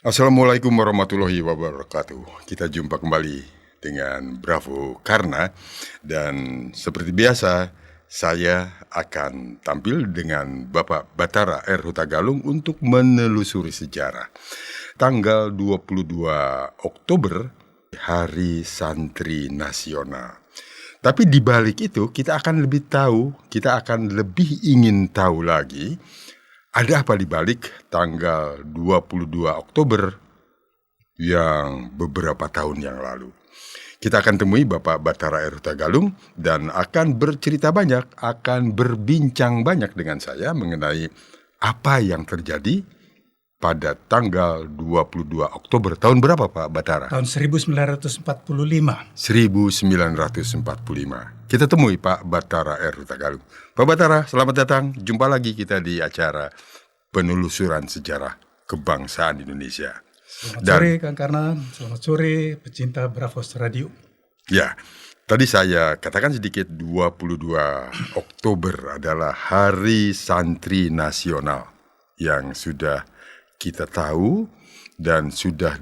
Assalamualaikum warahmatullahi wabarakatuh. Kita jumpa kembali dengan Bravo Karna, dan seperti biasa saya akan tampil dengan Bapak Bathara R. Hutagalung untuk menelusuri sejarah. Tanggal 22 Oktober, Hari Santri Nasional. Tapi di balik itu kita akan lebih ingin tahu lagi ada apa di balik tanggal 22 Oktober yang beberapa tahun yang lalu. Kita akan temui Bapak Bathara R. Hutagalung dan akan bercerita banyak, akan berbincang banyak dengan saya mengenai apa yang terjadi pada tanggal 22 Oktober. Tahun berapa Pak Bathara? Tahun 1945. 1945. Kita temui Pak Bathara R. Hutagalung. Pak Bathara, selamat datang. Jumpa lagi kita di acara penelusuran sejarah kebangsaan Indonesia. Selamat sore Kang Karna, selamat sore pecinta Bravo Radio. Ya, tadi saya katakan sedikit 22 Oktober adalah Hari Santri Nasional yang sudah kita tahu dan sudah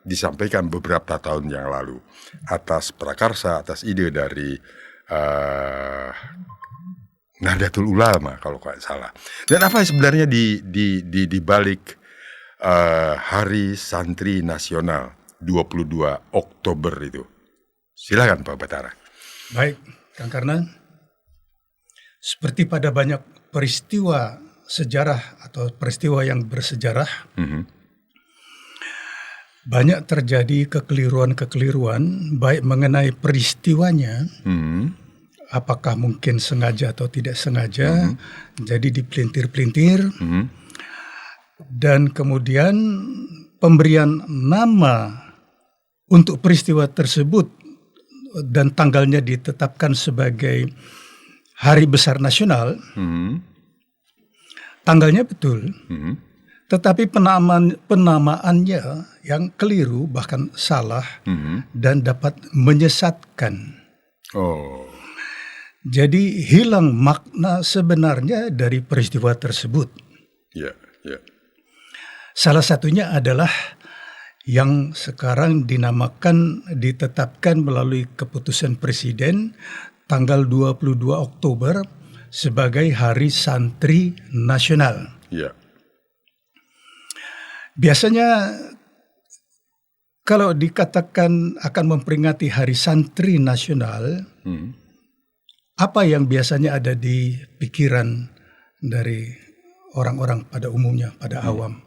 disampaikan beberapa tahun yang lalu atas prakarsa, atas ide dari Nahdlatul Ulama kalau nggak salah. Dan apa sebenarnya di balik Hari Santri Nasional 22 Oktober itu? Silakan Pak Bathara. Baik, Kang Karna. Seperti pada banyak peristiwa sejarah atau peristiwa yang bersejarah, banyak terjadi kekeliruan-kekeliruan baik mengenai peristiwanya, apakah mungkin sengaja atau tidak sengaja, jadi dipelintir-pelintir, dan kemudian pemberian nama untuk peristiwa tersebut dan tanggalnya ditetapkan sebagai Hari Besar Nasional. Tanggalnya betul, tetapi penamaannya yang keliru bahkan salah dan dapat menyesatkan. Jadi hilang makna sebenarnya dari peristiwa tersebut. Salah satunya adalah yang sekarang ditetapkan melalui keputusan Presiden tanggal 22 Oktober sebagai Hari Santri Nasional. Biasanya kalau dikatakan akan memperingati Hari Santri Nasional, apa yang biasanya ada di pikiran dari orang-orang pada umumnya, pada awam?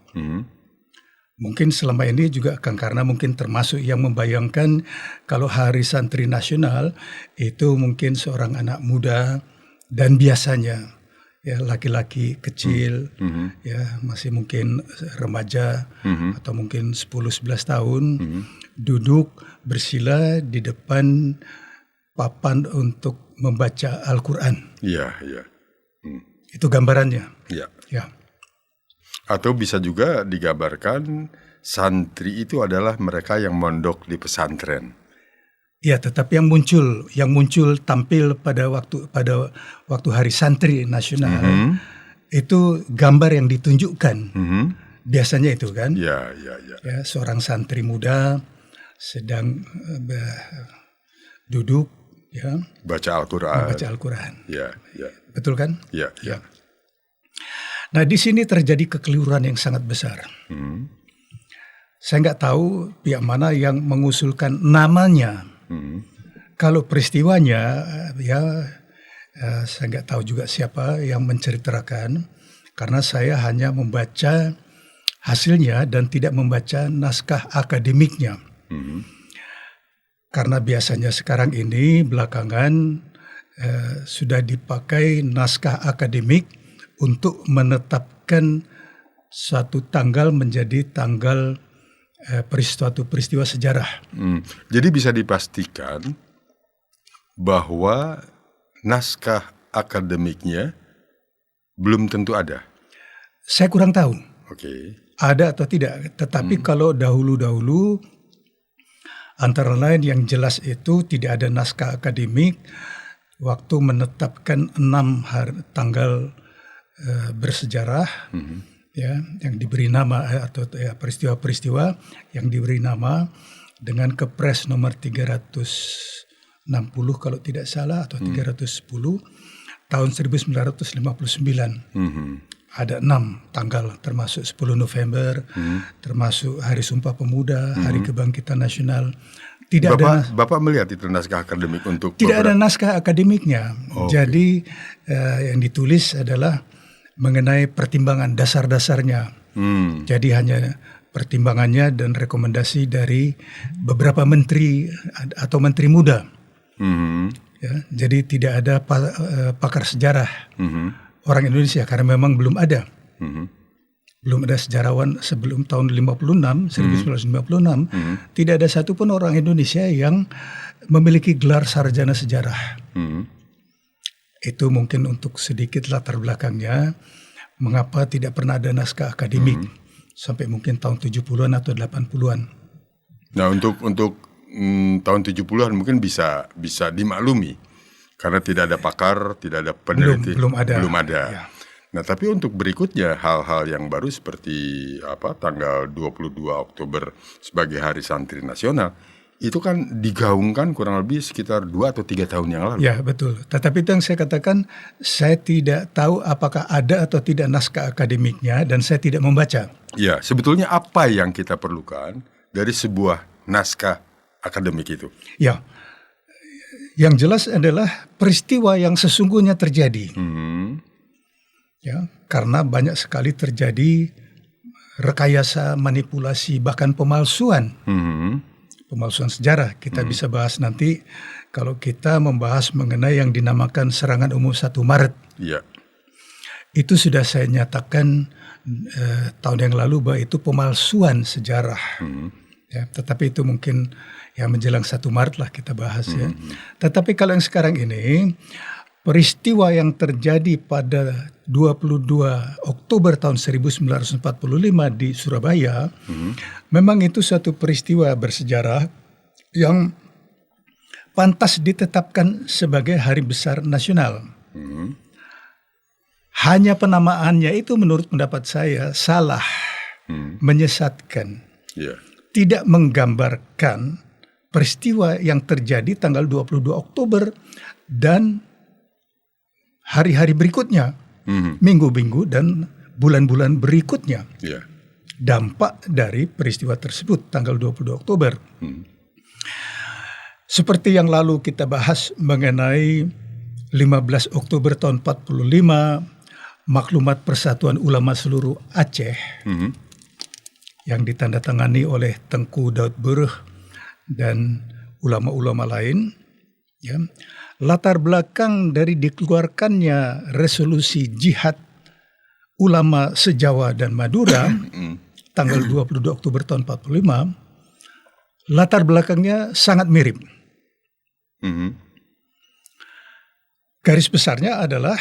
Mungkin selama ini juga karena mungkin termasuk yang membayangkan kalau Hari Santri Nasional itu mungkin seorang anak muda dan biasanya ya laki-laki kecil, ya masih mungkin remaja atau mungkin 10-11 tahun duduk bersila di depan papan untuk membaca Al-Quran. Itu gambarannya. Atau bisa juga digambarkan santri itu adalah mereka yang mondok di pesantren. Ya, tetapi yang muncul tampil pada waktu Hari Santri Nasional itu gambar yang ditunjukkan. Biasanya itu kan. Ya, seorang santri muda sedang duduk ya baca Al-Quran. Ya. Betul kan? Ya. Nah, di sini terjadi kekeliruan yang sangat besar. Saya nggak tahu pihak mana yang mengusulkan namanya. Kalau peristiwanya, saya nggak tahu juga siapa yang menceritakan, karena saya hanya membaca hasilnya dan tidak membaca naskah akademiknya. Karena biasanya sekarang ini belakangan sudah dipakai naskah akademik untuk menetapkan suatu tanggal menjadi tanggal peristiwa sejarah. Jadi bisa dipastikan bahwa naskah akademiknya belum tentu ada. Saya kurang tahu. Ada atau tidak. Tetapi kalau dahulu-dahulu antara lain yang jelas itu tidak ada naskah akademik waktu menetapkan 6 tanggal bersejarah ya, yang diberi nama atau peristiwa-peristiwa yang diberi nama dengan Kepres nomor 360 kalau tidak salah atau 310 tahun 1959. Ada 6 tanggal termasuk 10 November, termasuk Hari Sumpah Pemuda, Hari Kebangkitan Nasional. Bapak melihat itu naskah akademik untuk tidak ada naskah akademiknya. Jadi yang ditulis adalah mengenai pertimbangan dasar-dasarnya. Jadi hanya pertimbangannya dan rekomendasi dari beberapa menteri atau menteri muda. Ya, jadi tidak ada pakar sejarah orang Indonesia karena memang belum ada. Belum ada sejarawan sebelum tahun 1956, tidak ada satupun orang Indonesia yang memiliki gelar sarjana sejarah. Itu mungkin untuk sedikit latar belakangnya, mengapa tidak pernah ada naskah akademik sampai mungkin tahun 70-an atau 80-an. Nah, untuk tahun 70-an mungkin bisa dimaklumi karena tidak ada pakar, tidak ada peneliti, belum ada. Ya. Nah, tapi untuk berikutnya hal-hal yang baru seperti tanggal 22 Oktober sebagai Hari Santri Nasional itu kan digaungkan kurang lebih sekitar 2 atau 3 tahun yang lalu. Ya, betul. Tetapi itu yang saya katakan, saya tidak tahu apakah ada atau tidak naskah akademiknya dan saya tidak membaca. Ya, sebetulnya apa yang kita perlukan dari sebuah naskah akademik itu? Ya, yang jelas adalah peristiwa yang sesungguhnya terjadi. Ya, karena banyak sekali terjadi rekayasa, manipulasi, bahkan pemalsuan. Pemalsuan sejarah kita bisa bahas nanti kalau kita membahas mengenai yang dinamakan serangan umum 1 Maret. Ya. Itu sudah saya nyatakan tahun yang lalu bahwa itu pemalsuan sejarah. Ya, tetapi itu mungkin ya menjelang 1 Maret lah kita bahas ya. Tetapi kalau yang sekarang ini peristiwa yang terjadi pada 22 Oktober tahun 1945 di Surabaya, memang itu satu peristiwa bersejarah yang pantas ditetapkan sebagai hari besar nasional. Hanya penamaannya itu menurut pendapat saya salah, menyesatkan, tidak menggambarkan peristiwa yang terjadi tanggal 22 Oktober dan hari-hari berikutnya, minggu-minggu dan bulan-bulan berikutnya. Dampak dari peristiwa tersebut tanggal 22 Oktober. Seperti yang lalu kita bahas mengenai 15 Oktober tahun 45, Maklumat Persatuan Ulama Seluruh Aceh yang ditandatangani oleh Tengku Daud Burh dan ulama-ulama lain. Ya. Latar belakang dari dikeluarkannya resolusi jihad ulama se-Jawa dan Madura tanggal 22 Oktober tahun 45, latar belakangnya sangat mirip. Garis besarnya adalah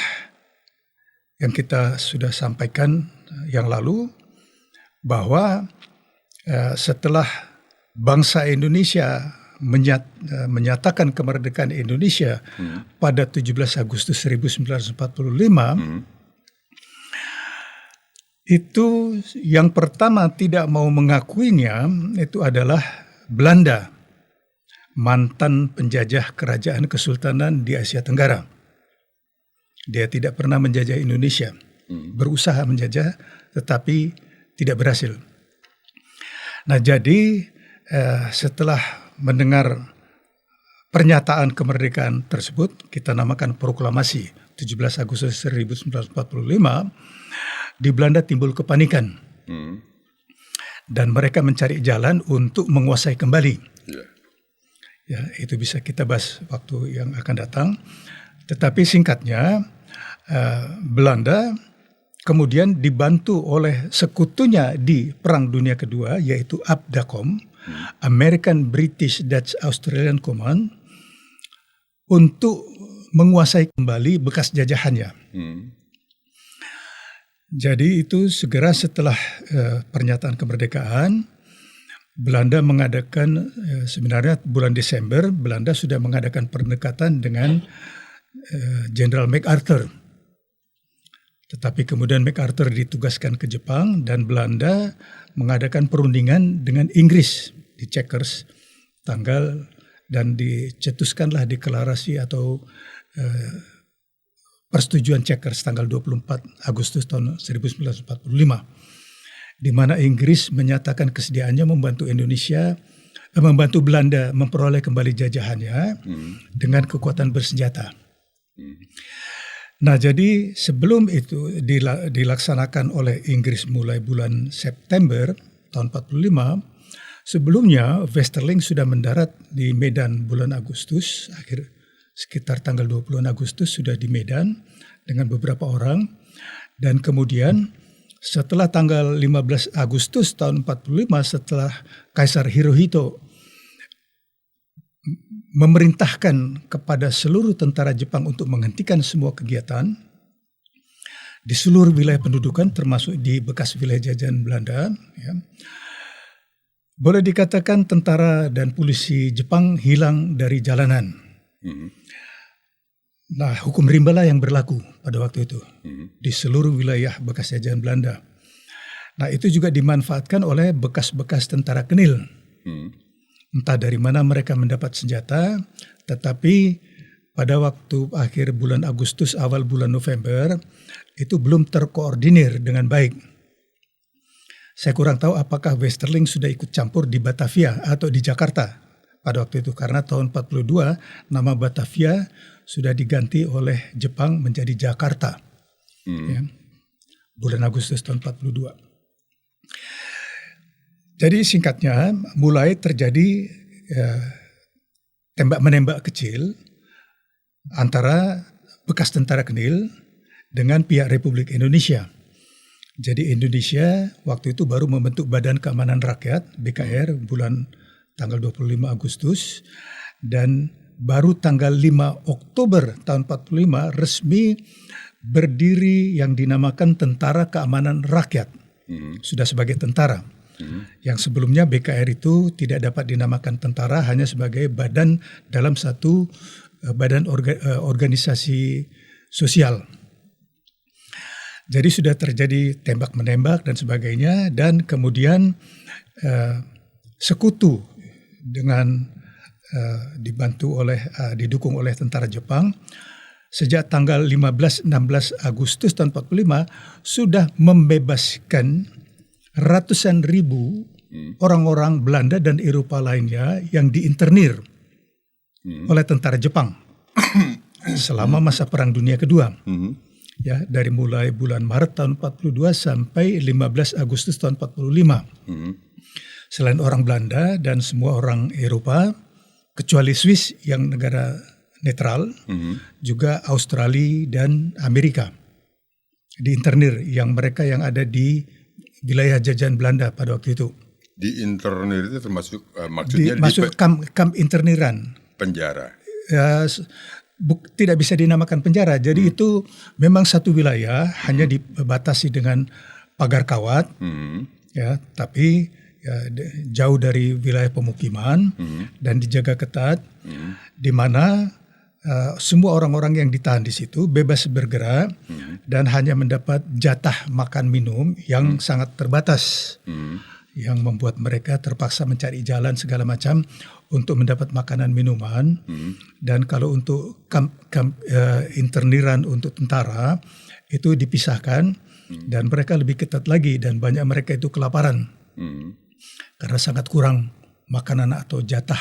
yang kita sudah sampaikan yang lalu, bahwa setelah bangsa Indonesia menyatakan kemerdekaan Indonesia pada 17 Agustus 1945, itu yang pertama tidak mau mengakuinya itu adalah Belanda, mantan penjajah kerajaan kesultanan di Asia Tenggara. Dia tidak pernah menjajah Indonesia, berusaha menjajah tetapi tidak berhasil. Nah, jadi setelah mendengar pernyataan kemerdekaan tersebut, kita namakan proklamasi 17 Agustus 1945, di Belanda timbul kepanikan. Dan mereka mencari jalan untuk menguasai kembali. Ya, itu bisa kita bahas waktu yang akan datang. Tetapi singkatnya, Belanda kemudian dibantu oleh sekutunya di Perang Dunia Kedua, yaitu ABDACOM, American British Dutch Australian Command, untuk menguasai kembali bekas jajahannya. Jadi itu segera setelah pernyataan kemerdekaan, Belanda mengadakan, sebenarnya bulan Desember, Belanda sudah mengadakan pendekatan dengan Jenderal MacArthur. Tetapi kemudian MacArthur ditugaskan ke Jepang dan Belanda mengadakan perundingan dengan Inggris di Chequers tanggal dan dicetuskanlah deklarasi atau persetujuan Chequers tanggal 24 Agustus tahun 1945 di mana Inggris menyatakan kesediaannya membantu Belanda memperoleh kembali jajahannya dengan kekuatan bersenjata. Nah, jadi sebelum itu dilaksanakan oleh Inggris mulai bulan September tahun 45, sebelumnya Westerling sudah mendarat di Medan bulan Agustus, sekitar tanggal 20 Agustus sudah di Medan dengan beberapa orang, dan kemudian setelah tanggal 15 Agustus tahun 45 setelah Kaisar Hirohito memerintahkan kepada seluruh tentara Jepang untuk menghentikan semua kegiatan di seluruh wilayah pendudukan termasuk di bekas wilayah jajahan Belanda. Ya. Boleh dikatakan tentara dan polisi Jepang hilang dari jalanan. Nah, hukum rimba lah yang berlaku pada waktu itu di seluruh wilayah bekas jajahan Belanda. Nah, itu juga dimanfaatkan oleh bekas-bekas tentara Kenil. Entah dari mana mereka mendapat senjata, tetapi pada waktu akhir bulan Agustus, awal bulan November, itu belum terkoordinir dengan baik. Saya kurang tahu apakah Westerling sudah ikut campur di Batavia atau di Jakarta pada waktu itu, karena tahun 42 nama Batavia sudah diganti oleh Jepang menjadi Jakarta. Ya, bulan Agustus tahun 42. Jadi singkatnya mulai terjadi tembak-menembak kecil antara bekas tentara Kenil dengan pihak Republik Indonesia. Jadi Indonesia waktu itu baru membentuk Badan Keamanan Rakyat BKR bulan tanggal 25 Agustus dan baru tanggal 5 Oktober tahun 45 resmi berdiri yang dinamakan Tentara Keamanan Rakyat. Sudah sebagai tentara. Yang sebelumnya BKR itu tidak dapat dinamakan tentara, hanya sebagai badan dalam satu badan organisasi sosial. Jadi sudah terjadi tembak-menembak dan sebagainya, dan kemudian sekutu dengan didukung oleh tentara Jepang sejak tanggal 15-16 Agustus tahun 45 sudah membebaskan ratusan ribu orang-orang Belanda dan Eropa lainnya yang diinternir oleh tentara Jepang selama masa Perang Dunia Kedua. Ya, dari mulai bulan Maret tahun 42 sampai 15 Agustus tahun 45. Selain orang Belanda dan semua orang Eropa, kecuali Swiss yang negara netral, juga Australia dan Amerika diinternir, yang mereka yang ada di wilayah jajahan Belanda pada waktu itu. Di internir itu termasuk maksudnya masuk kamp interniran. Penjara. Ya, tidak bisa dinamakan penjara. Jadi itu memang satu wilayah hanya dibatasi dengan pagar kawat, ya, tapi ya, jauh dari wilayah pemukiman dan dijaga ketat, di mana semua orang-orang yang ditahan di situ bebas bergerak dan hanya mendapat jatah makan minum yang sangat terbatas, yang membuat mereka terpaksa mencari jalan segala macam untuk mendapat makanan minuman. Dan kalau untuk kamp interniran untuk tentara itu dipisahkan dan mereka lebih ketat lagi, dan banyak mereka itu kelaparan karena sangat kurang makanan atau jatah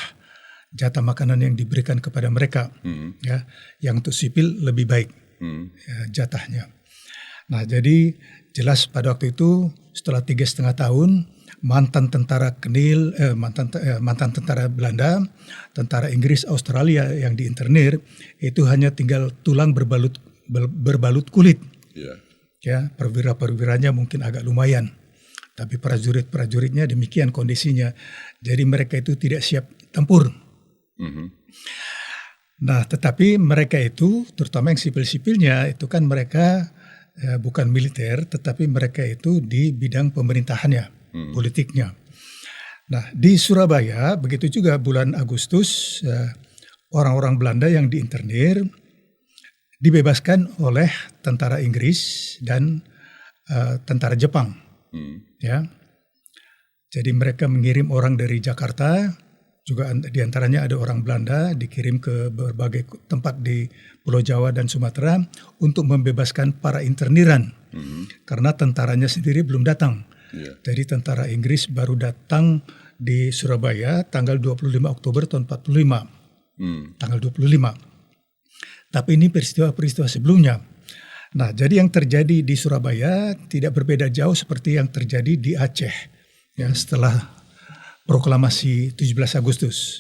makanan yang diberikan kepada mereka, ya, yang untuk sipil lebih baik ya, jatahnya. Nah, jadi jelas pada waktu itu setelah 3,5 tahun mantan tentara Kenil, mantan tentara Belanda, tentara Inggris, Australia yang diinternir itu hanya tinggal tulang berbalut kulit. Ya, perwira-perwiranya mungkin agak lumayan, tapi prajurit-prajuritnya demikian kondisinya. Jadi mereka itu tidak siap tempur. Nah, tetapi mereka itu, terutama yang sipil-sipilnya, itu kan mereka bukan militer, tetapi mereka itu di bidang pemerintahannya, politiknya. Nah, di Surabaya, begitu juga bulan Agustus, orang-orang Belanda yang diinternir dibebaskan oleh tentara Inggris dan tentara Jepang. Ya, jadi mereka mengirim orang dari Jakarta, juga diantaranya ada orang Belanda, dikirim ke berbagai tempat di Pulau Jawa dan Sumatera untuk membebaskan para interniran, karena tentaranya sendiri belum datang. Jadi tentara Inggris baru datang di Surabaya tanggal 25 Oktober tahun 45, tanggal 25. Tapi ini peristiwa-peristiwa sebelumnya. Nah, jadi yang terjadi di Surabaya tidak berbeda jauh seperti yang terjadi di Aceh, ya, setelah proklamasi 17 Agustus.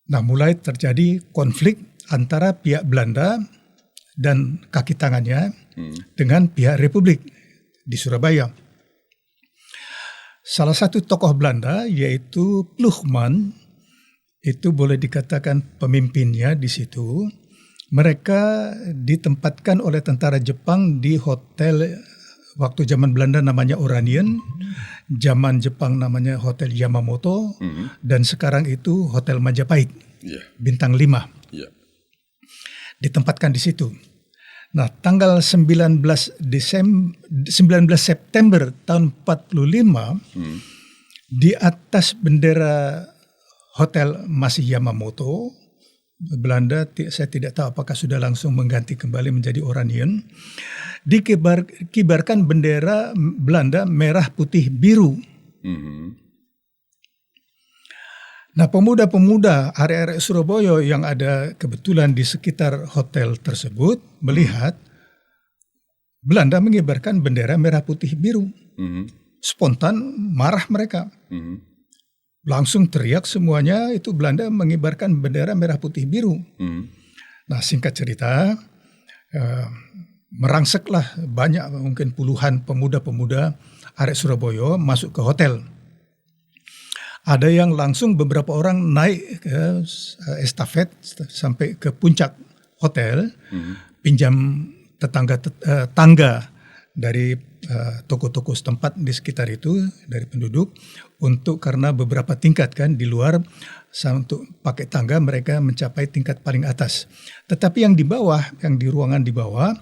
Nah, mulai terjadi konflik antara pihak Belanda dan kaki tangannya dengan pihak Republik di Surabaya. Salah satu tokoh Belanda yaitu Ploegman, itu boleh dikatakan pemimpinnya di situ. Mereka ditempatkan oleh tentara Jepang di hotel, waktu zaman Belanda namanya Oranian, zaman Jepang namanya Hotel Yamamoto, dan sekarang itu Hotel Majapahit, bintang 5. Ditempatkan di situ. Nah, tanggal 19 September tahun 45, di atas bendera Hotel masih Yamamoto, Belanda, saya tidak tahu apakah sudah langsung mengganti kembali menjadi Oranian, dikibarkan bendera Belanda merah putih biru. Nah, pemuda-pemuda area-area Surabaya yang ada kebetulan di sekitar hotel tersebut melihat Belanda mengibarkan bendera merah putih biru. Spontan marah mereka. Langsung teriak semuanya, itu Belanda mengibarkan bendera merah putih biru. Nah, singkat cerita, merangseklah banyak, mungkin puluhan pemuda-pemuda area Surabaya masuk ke hotel. Ada yang langsung beberapa orang naik ke estafet sampai ke puncak hotel, pinjam tangga dari toko-toko setempat di sekitar itu, dari penduduk, untuk karena beberapa tingkat kan di luar, untuk pakai tangga mereka mencapai tingkat paling atas. Tetapi yang di bawah, yang di ruangan di bawah,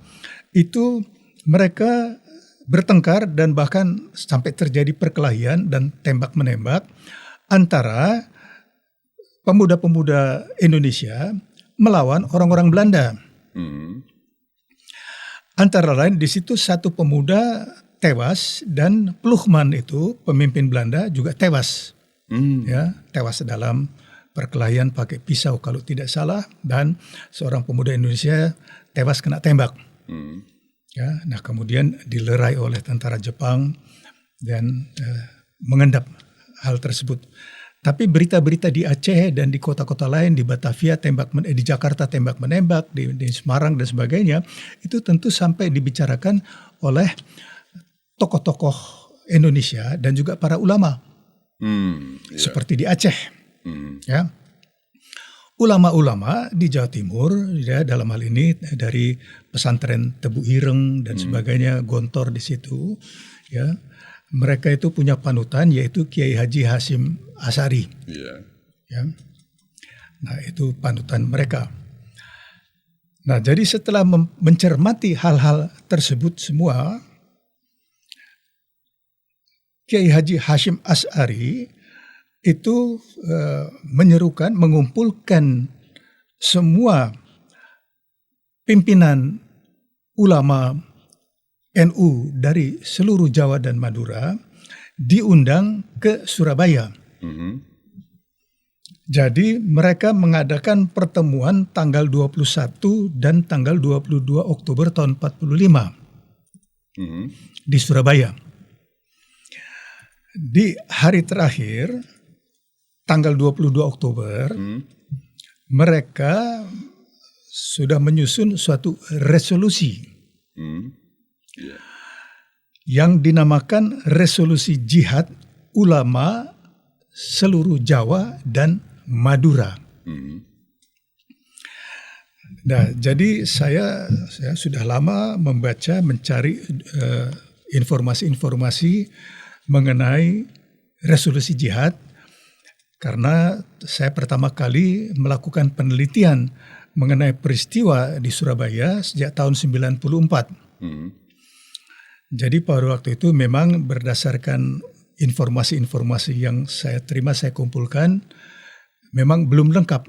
itu mereka bertengkar dan bahkan sampai terjadi perkelahian dan tembak-menembak antara pemuda-pemuda Indonesia melawan orang-orang Belanda. Antara lain di situ satu pemuda tewas dan Ploegman itu pemimpin Belanda juga tewas. Ya, tewas dalam perkelahian pakai pisau kalau tidak salah, dan seorang pemuda Indonesia tewas kena tembak. Ya, nah kemudian dilerai oleh tentara Jepang dan mengendap hal tersebut. Tapi berita-berita di Aceh dan di kota-kota lain, di Batavia di Jakarta tembak menembak, di Semarang dan sebagainya, itu tentu sampai dibicarakan oleh tokoh-tokoh Indonesia dan juga para ulama. Seperti di Aceh. Ya. Ulama-ulama di Jawa Timur, ya, dalam hal ini dari pesantren Tebu Ireng dan sebagainya, Gontor di situ, ya. Mereka itu punya panutan yaitu Kiai Haji Hasyim Asy'ari. Ya. Nah, itu panutan mereka. Nah, jadi setelah mencermati hal-hal tersebut semua, Kiai Haji Hasyim Asy'ari itu menyerukan, mengumpulkan semua pimpinan ulama NU dari seluruh Jawa dan Madura diundang ke Surabaya. Jadi mereka mengadakan pertemuan tanggal 21 dan tanggal 22 Oktober tahun 45 di Surabaya. Di hari terakhir, tanggal 22 Oktober, mereka sudah menyusun suatu resolusi yang dinamakan Resolusi Jihad Ulama Seluruh Jawa dan Madura. Nah, jadi saya sudah lama mencari informasi-informasi mengenai resolusi jihad, karena saya pertama kali melakukan penelitian mengenai peristiwa di Surabaya sejak tahun 94. Jadi pada waktu itu memang berdasarkan informasi-informasi yang saya terima, saya kumpulkan, memang belum lengkap.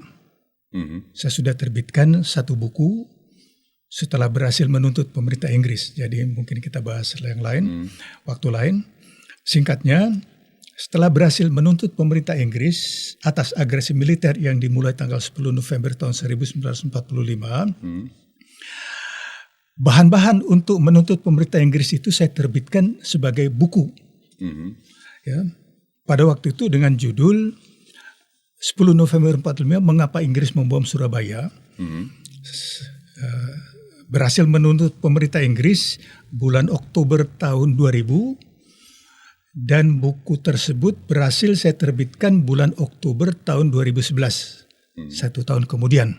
Saya sudah terbitkan satu buku setelah berhasil menuntut pemerintah Inggris. Jadi mungkin kita bahas yang lain, waktu lain. Singkatnya, setelah berhasil menuntut pemerintah Inggris atas agresi militer yang dimulai tanggal 10 November tahun 1945, bahan-bahan untuk menuntut pemerintah Inggris itu saya terbitkan sebagai buku. Ya, pada waktu itu dengan judul 10 November 45, Mengapa Inggris Membom Surabaya. Berhasil menuntut pemerintah Inggris bulan Oktober tahun 2000, dan buku tersebut berhasil saya terbitkan bulan Oktober tahun 2011, 1 tahun kemudian.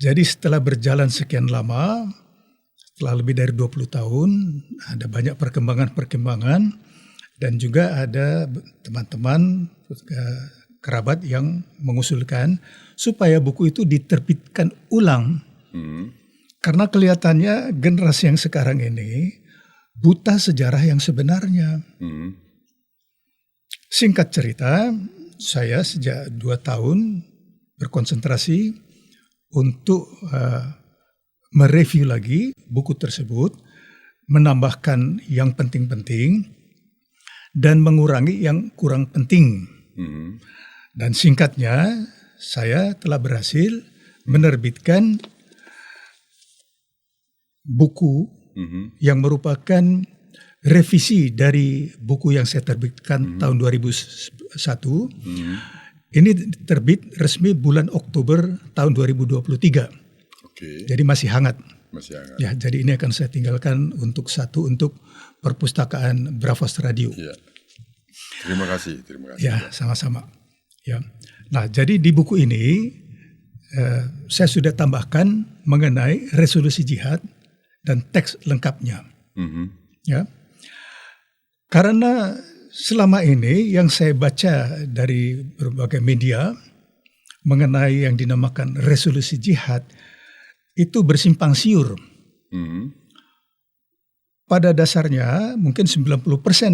Jadi setelah berjalan sekian lama, setelah lebih dari 20 tahun, ada banyak perkembangan-perkembangan, dan juga ada teman-teman kerabat yang mengusulkan supaya buku itu diterbitkan ulang. Karena kelihatannya generasi yang sekarang ini buta sejarah yang sebenarnya. Singkat cerita, saya sejak 2 tahun berkonsentrasi untuk mereview lagi buku tersebut, menambahkan yang penting-penting dan mengurangi yang kurang penting. Dan singkatnya, saya telah berhasil menerbitkan buku yang merupakan revisi dari buku yang saya terbitkan tahun 2001. Ini terbit resmi bulan Oktober tahun 2023. Jadi masih hangat. Ya, jadi ini akan saya tinggalkan untuk perpustakaan Bravos Radio. Ya. Terima kasih. Ya, sama-sama. Ya. Nah, jadi di buku ini saya sudah tambahkan mengenai resolusi jihad dan teks lengkapnya. Ya, karena selama ini yang saya baca dari berbagai media mengenai yang dinamakan resolusi jihad itu bersimpang siur. Pada dasarnya mungkin 90%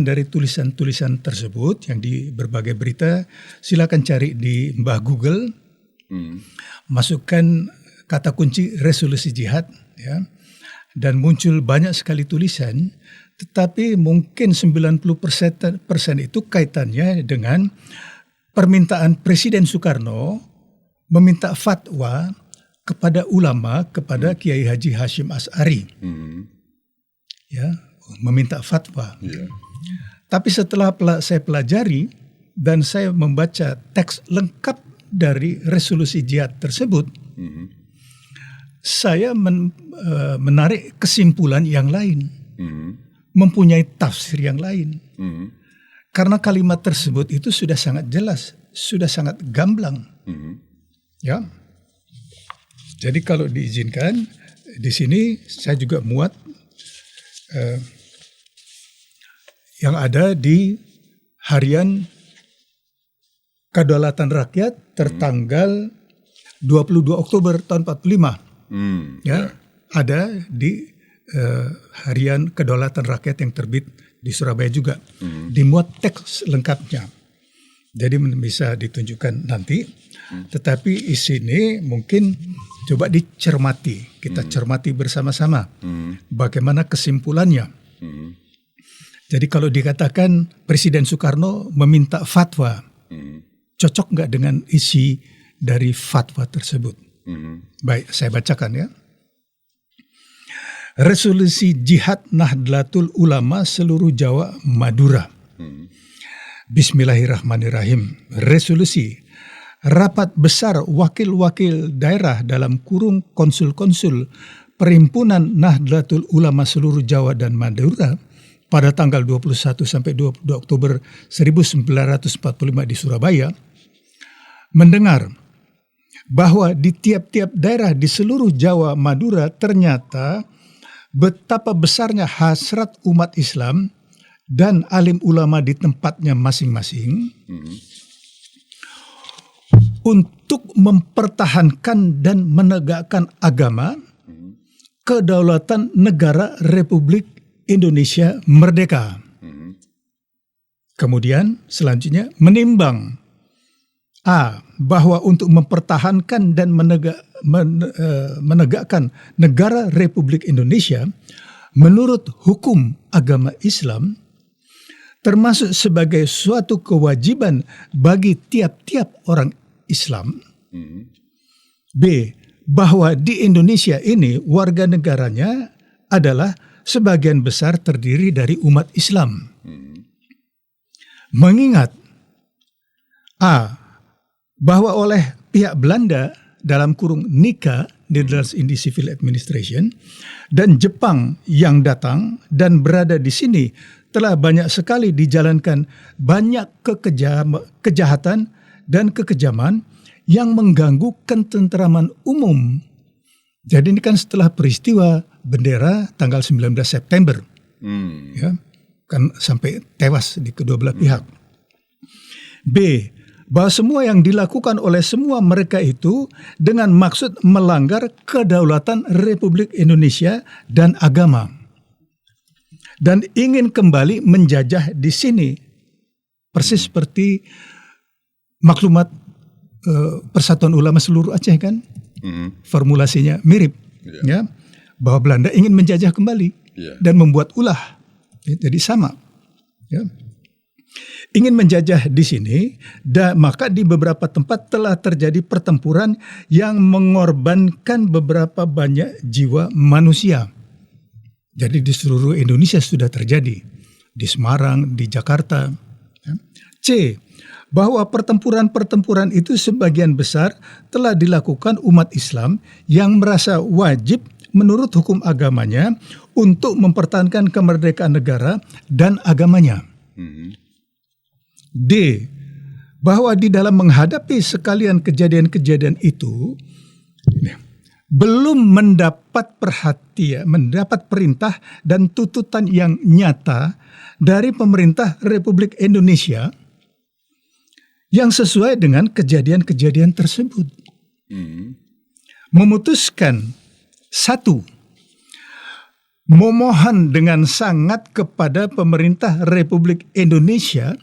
dari tulisan-tulisan tersebut yang di berbagai berita, silakan cari di Mbah Google, masukkan kata kunci resolusi jihad, ya. Dan muncul banyak sekali tulisan, tetapi mungkin 90% itu kaitannya dengan permintaan Presiden Soekarno meminta fatwa kepada ulama, kepada Kiai Haji Hashim Asy'ari. Ya, meminta fatwa. Tapi setelah saya pelajari dan saya membaca teks lengkap dari resolusi jihad tersebut, saya menarik kesimpulan yang lain, mempunyai tafsir yang lain. Karena kalimat tersebut itu sudah sangat jelas, sudah sangat gamblang. Ya. Jadi kalau diizinkan, di sini saya juga muat yang ada di Harian Kedaulatan Rakyat tertanggal 22 Oktober tahun 45. Ya, ada di Harian Kedaulatan Rakyat yang terbit di Surabaya juga. Dimuat teks lengkapnya. Jadi bisa ditunjukkan nanti. Tetapi isi ini mungkin coba dicermati. Kita cermati bersama-sama. Bagaimana kesimpulannya. Jadi kalau dikatakan Presiden Soekarno meminta fatwa, cocok nggak dengan isi dari fatwa tersebut? Baik, saya bacakan ya. Resolusi Jihad Nahdlatul Ulama seluruh Jawa Madura. Bismillahirrahmanirrahim. Resolusi Rapat Besar Wakil-Wakil Daerah dalam kurung Konsul-Konsul Perhimpunan Nahdlatul Ulama seluruh Jawa dan Madura pada tanggal 21 sampai 22 Oktober 1945 di Surabaya mendengar bahwa di tiap-tiap daerah di seluruh Jawa Madura ternyata betapa besarnya hasrat umat Islam dan alim ulama di tempatnya masing-masing untuk mempertahankan dan menegakkan agama, kedaulatan negara Republik Indonesia merdeka. Kemudian selanjutnya menimbang A. Bahwa untuk mempertahankan dan menegakkan negara Republik Indonesia menurut hukum agama Islam, termasuk sebagai suatu kewajiban bagi tiap-tiap orang Islam. B. Bahwa di Indonesia ini warga negaranya adalah sebagian besar terdiri dari umat Islam. Mengingat A. Bahwa oleh pihak Belanda dalam kurung NICA, Netherlands Indies Civil Administration, dan Jepang yang datang dan berada di sini telah banyak sekali dijalankan banyak kejahatan dan kekejaman yang mengganggu ketentraman umum. Jadi ini kan setelah peristiwa bendera tanggal 19 September. Ya, kan sampai tewas di kedua belah pihak. B. Bahwa semua yang dilakukan oleh semua mereka itu dengan maksud melanggar kedaulatan Republik Indonesia dan agama, dan ingin kembali menjajah di sini, persis seperti maklumat Persatuan Ulama Seluruh Aceh kan, formulasinya mirip, ya, bahwa Belanda ingin menjajah kembali dan membuat ulah, jadi sama, ya. Ingin menjajah di sini, dan maka di beberapa tempat telah terjadi pertempuran yang mengorbankan beberapa banyak jiwa manusia. Jadi di seluruh Indonesia sudah terjadi, di Semarang, di Jakarta. C. Bahwa pertempuran-pertempuran itu sebagian besar telah dilakukan umat Islam yang merasa wajib menurut hukum agamanya untuk mempertahankan kemerdekaan negara dan agamanya. D. Bahwa di dalam menghadapi sekalian kejadian-kejadian itu belum mendapat perhatian, mendapat perintah dan tuntutan yang nyata dari pemerintah Republik Indonesia yang sesuai dengan kejadian-kejadian tersebut. Memutuskan, 1. Memohon dengan sangat kepada pemerintah Republik Indonesia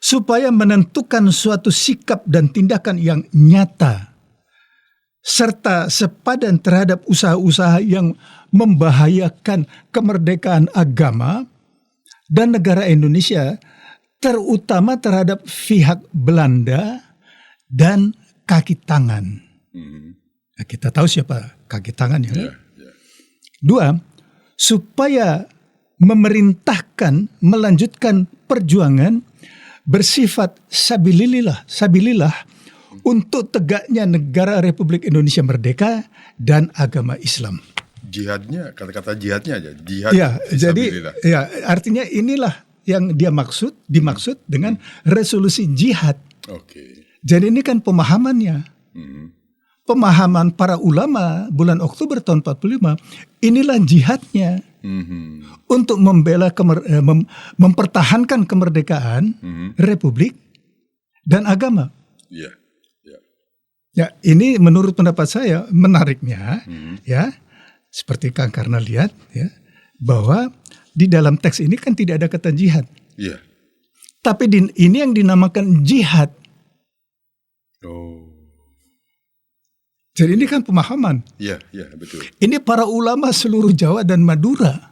supaya menentukan suatu sikap dan tindakan yang nyata serta sepadan terhadap usaha-usaha yang membahayakan kemerdekaan agama dan negara Indonesia, terutama terhadap pihak Belanda dan kaki tangan. Nah, kita tahu siapa kaki tangan ya. 2. Supaya memerintahkan melanjutkan perjuangan bersifat sabilillah untuk tegaknya negara Republik Indonesia merdeka dan agama Islam. Jihadnya, kata-kata jihadnya aja. Jihad. Ya, jadi ya artinya inilah yang dia dimaksud dengan resolusi jihad. Jadi ini kan pemahamannya. Pemahaman para ulama bulan Oktober tahun 45, inilah jihadnya. Untuk membela mempertahankan kemerdekaan Republik dan agama. Ya, ini menurut pendapat saya menariknya, ya, seperti Kang Karna lihat, ya, bahwa di dalam teks ini kan tidak ada kata jihad. Tapi ini yang dinamakan jihad. Jadi ini kan pemahaman. Betul. Ini para ulama seluruh Jawa dan Madura.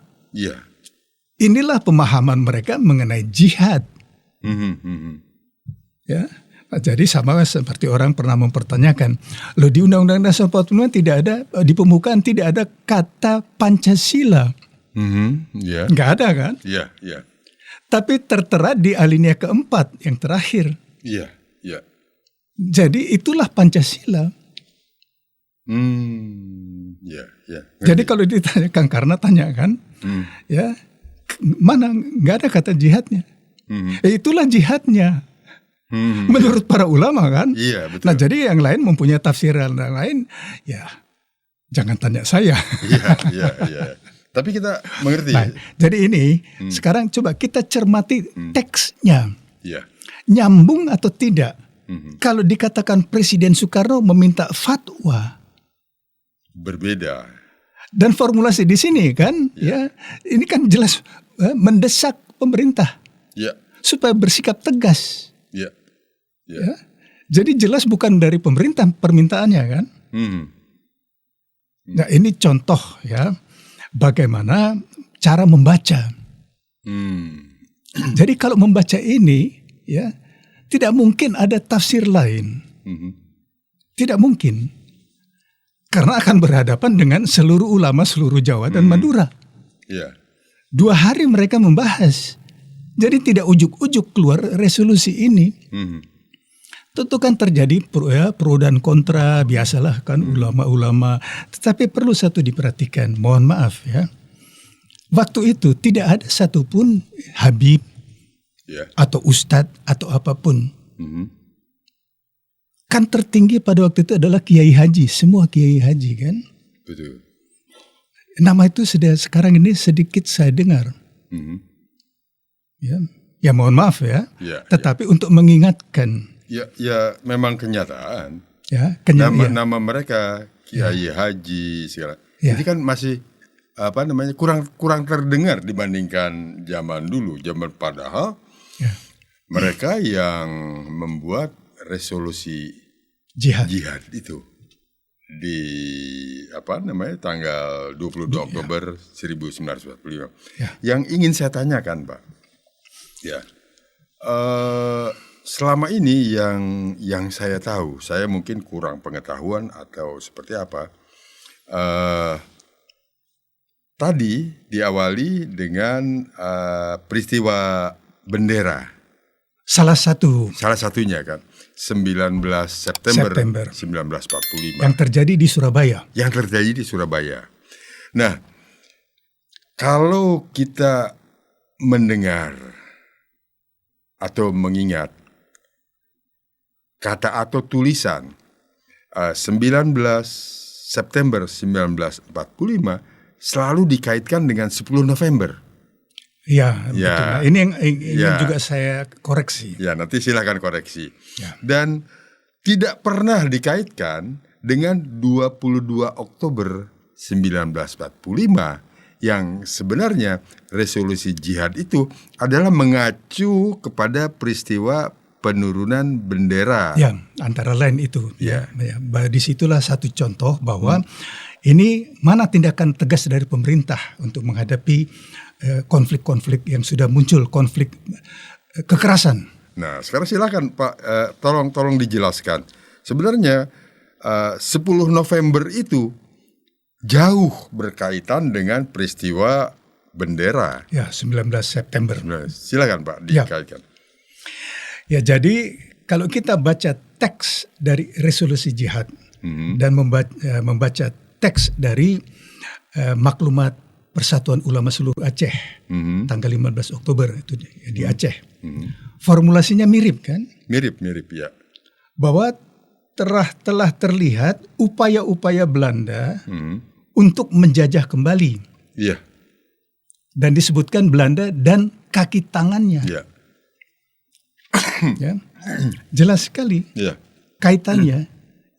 Inilah pemahaman mereka mengenai jihad. Ya, jadi sama seperti orang pernah mempertanyakan, loh di Undang-Undang Dasar 45 tidak ada, di pembukaan tidak ada kata Pancasila. Nggak ada kan? Tapi tertera di alinea keempat yang terakhir. Jadi itulah Pancasila. Jadi kalau ditanya Kang Karna tanya kan, ya mana nggak ada kata jihadnya. Itulah jihadnya. Menurut para ulama kan. Betul. Nah jadi yang lain mempunyai tafsiran yang lain, ya jangan tanya saya. Tapi kita mengerti. Nah, jadi ini sekarang coba kita cermati teksnya, nyambung atau tidak. Kalau dikatakan Presiden Soekarno meminta fatwa, Berbeda. dan formulasi di sini kan, ya ini kan jelas mendesak pemerintah Ya, supaya bersikap tegas. ya, ya. Ya. Jadi jelas bukan dari pemerintah permintaannya kan. Nah ini contoh ya bagaimana cara membaca. Jadi kalau membaca ini ya tidak mungkin ada tafsir lain. Tidak mungkin. Karena akan berhadapan dengan seluruh ulama seluruh Jawa dan Madura. Ya. 2 hari mereka membahas. Jadi tidak ujuk-ujuk keluar resolusi ini. Tentu kan terjadi pro dan kontra, biasalah kan ulama-ulama. Tetapi perlu satu diperhatikan, mohon maaf ya. Waktu itu tidak ada satupun Habib atau Ustadz atau apapun. Kan tertinggi pada waktu itu adalah Kiai Haji, semua Kiai Haji kan. Betul. Nama itu sudah sekarang ini sedikit saya dengar. Ya mohon maaf ya. Tetapi untuk mengingatkan. Ya memang kenyataan. Ya, nama mereka Kiai Haji segala. Ini kan masih kurang terdengar dibandingkan zaman dulu. Zaman padahal mereka yang membuat resolusi jihad itu di tanggal 22 Oktober 1945. Yang ingin saya tanyakan, Pak. Ya. Selama ini yang saya tahu, saya mungkin kurang pengetahuan atau seperti apa. Tadi diawali dengan peristiwa bendera. Salah satunya kan 19 September 1945 yang terjadi di Surabaya. Nah, kalau kita mendengar atau mengingat kata atau tulisan 19 September 1945 selalu dikaitkan dengan 10 November. Ya, betul. Nah, ini yang juga saya koreksi. Ya, nanti silakan koreksi. Dan tidak pernah dikaitkan dengan 22 Oktober 1945 yang sebenarnya resolusi jihad itu adalah mengacu kepada peristiwa penurunan bendera. Ya, antara lain itu. Disitulah satu contoh bahwa ini mana tindakan tegas dari pemerintah untuk menghadapi konflik-konflik yang sudah muncul, konflik kekerasan. Nah, sekarang silakan Pak, tolong dijelaskan. Sebenarnya 10 November itu jauh berkaitan dengan peristiwa bendera. Ya, 19 September. Nah, silakan Pak, dikaitkan. Ya, jadi kalau kita baca teks dari resolusi jihad dan membaca teks dari maklumat Persatuan Ulama Seluruh Aceh tanggal 15 Oktober itu di Aceh. Formulasinya mirip kan? Mirip ya. Bahwa telah terlihat upaya-upaya Belanda untuk menjajah kembali. Iya. Dan disebutkan Belanda dan kaki tangannya. Iya. Ya. Jelas sekali kaitannya.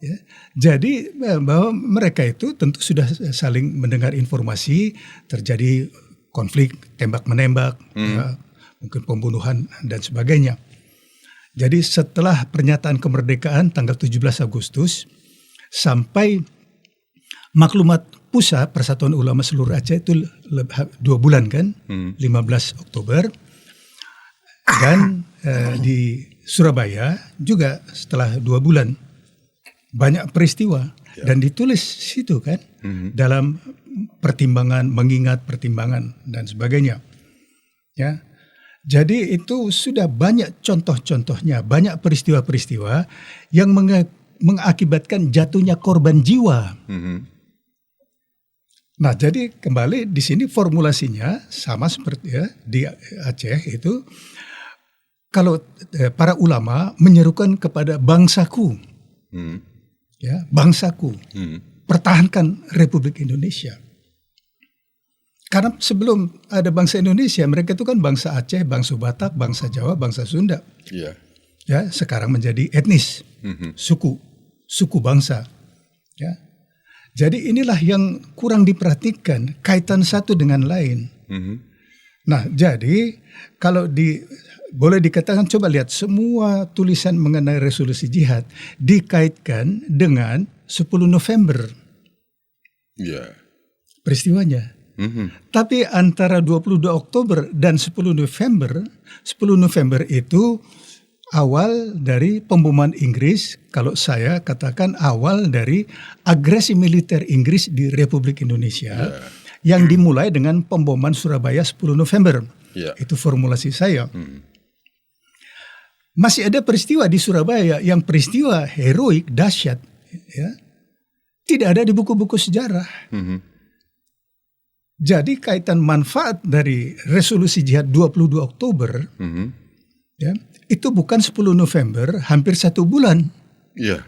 Ya. Jadi bahwa mereka itu tentu sudah saling mendengar informasi, terjadi konflik tembak-menembak, mungkin pembunuhan dan sebagainya. Jadi setelah pernyataan kemerdekaan tanggal 17 Agustus sampai maklumat pusat Persatuan Ulama Seluruh Aceh itu 2 bulan kan, 15 Oktober. Dan di Surabaya juga setelah 2 bulan. Banyak peristiwa dan ditulis situ kan dalam pertimbangan, mengingat pertimbangan dan sebagainya. Ya, jadi itu sudah banyak contoh-contohnya, banyak peristiwa-peristiwa yang mengakibatkan jatuhnya korban jiwa. Nah, jadi kembali di sini formulasinya sama seperti di Aceh itu, kalau para ulama menyerukan kepada bangsaku. Ya, bangsaku, pertahankan Republik Indonesia. Karena sebelum ada bangsa Indonesia, mereka itu kan bangsa Aceh, bangsa Batak, bangsa Jawa, bangsa Sunda. Iya. ya sekarang menjadi etnis, suku bangsa. Ya. Jadi inilah yang kurang diperhatikan, kaitan satu dengan lain. Nah, jadi kalau boleh dikatakan, coba lihat semua tulisan mengenai resolusi jihad dikaitkan dengan 10 November. Ya. Peristiwanya. Tapi antara 22 Oktober dan 10 November itu awal dari pemboman Inggris, kalau saya katakan awal dari agresi militer Inggris di Republik Indonesia yang dimulai dengan pemboman Surabaya 10 November. Itu formulasi saya. Masih ada peristiwa di Surabaya yang peristiwa heroik, dahsyat, ya, tidak ada di buku-buku sejarah. Jadi kaitan manfaat dari resolusi jihad 22 Oktober, ya, itu bukan 10 November, hampir 1 bulan. Ya.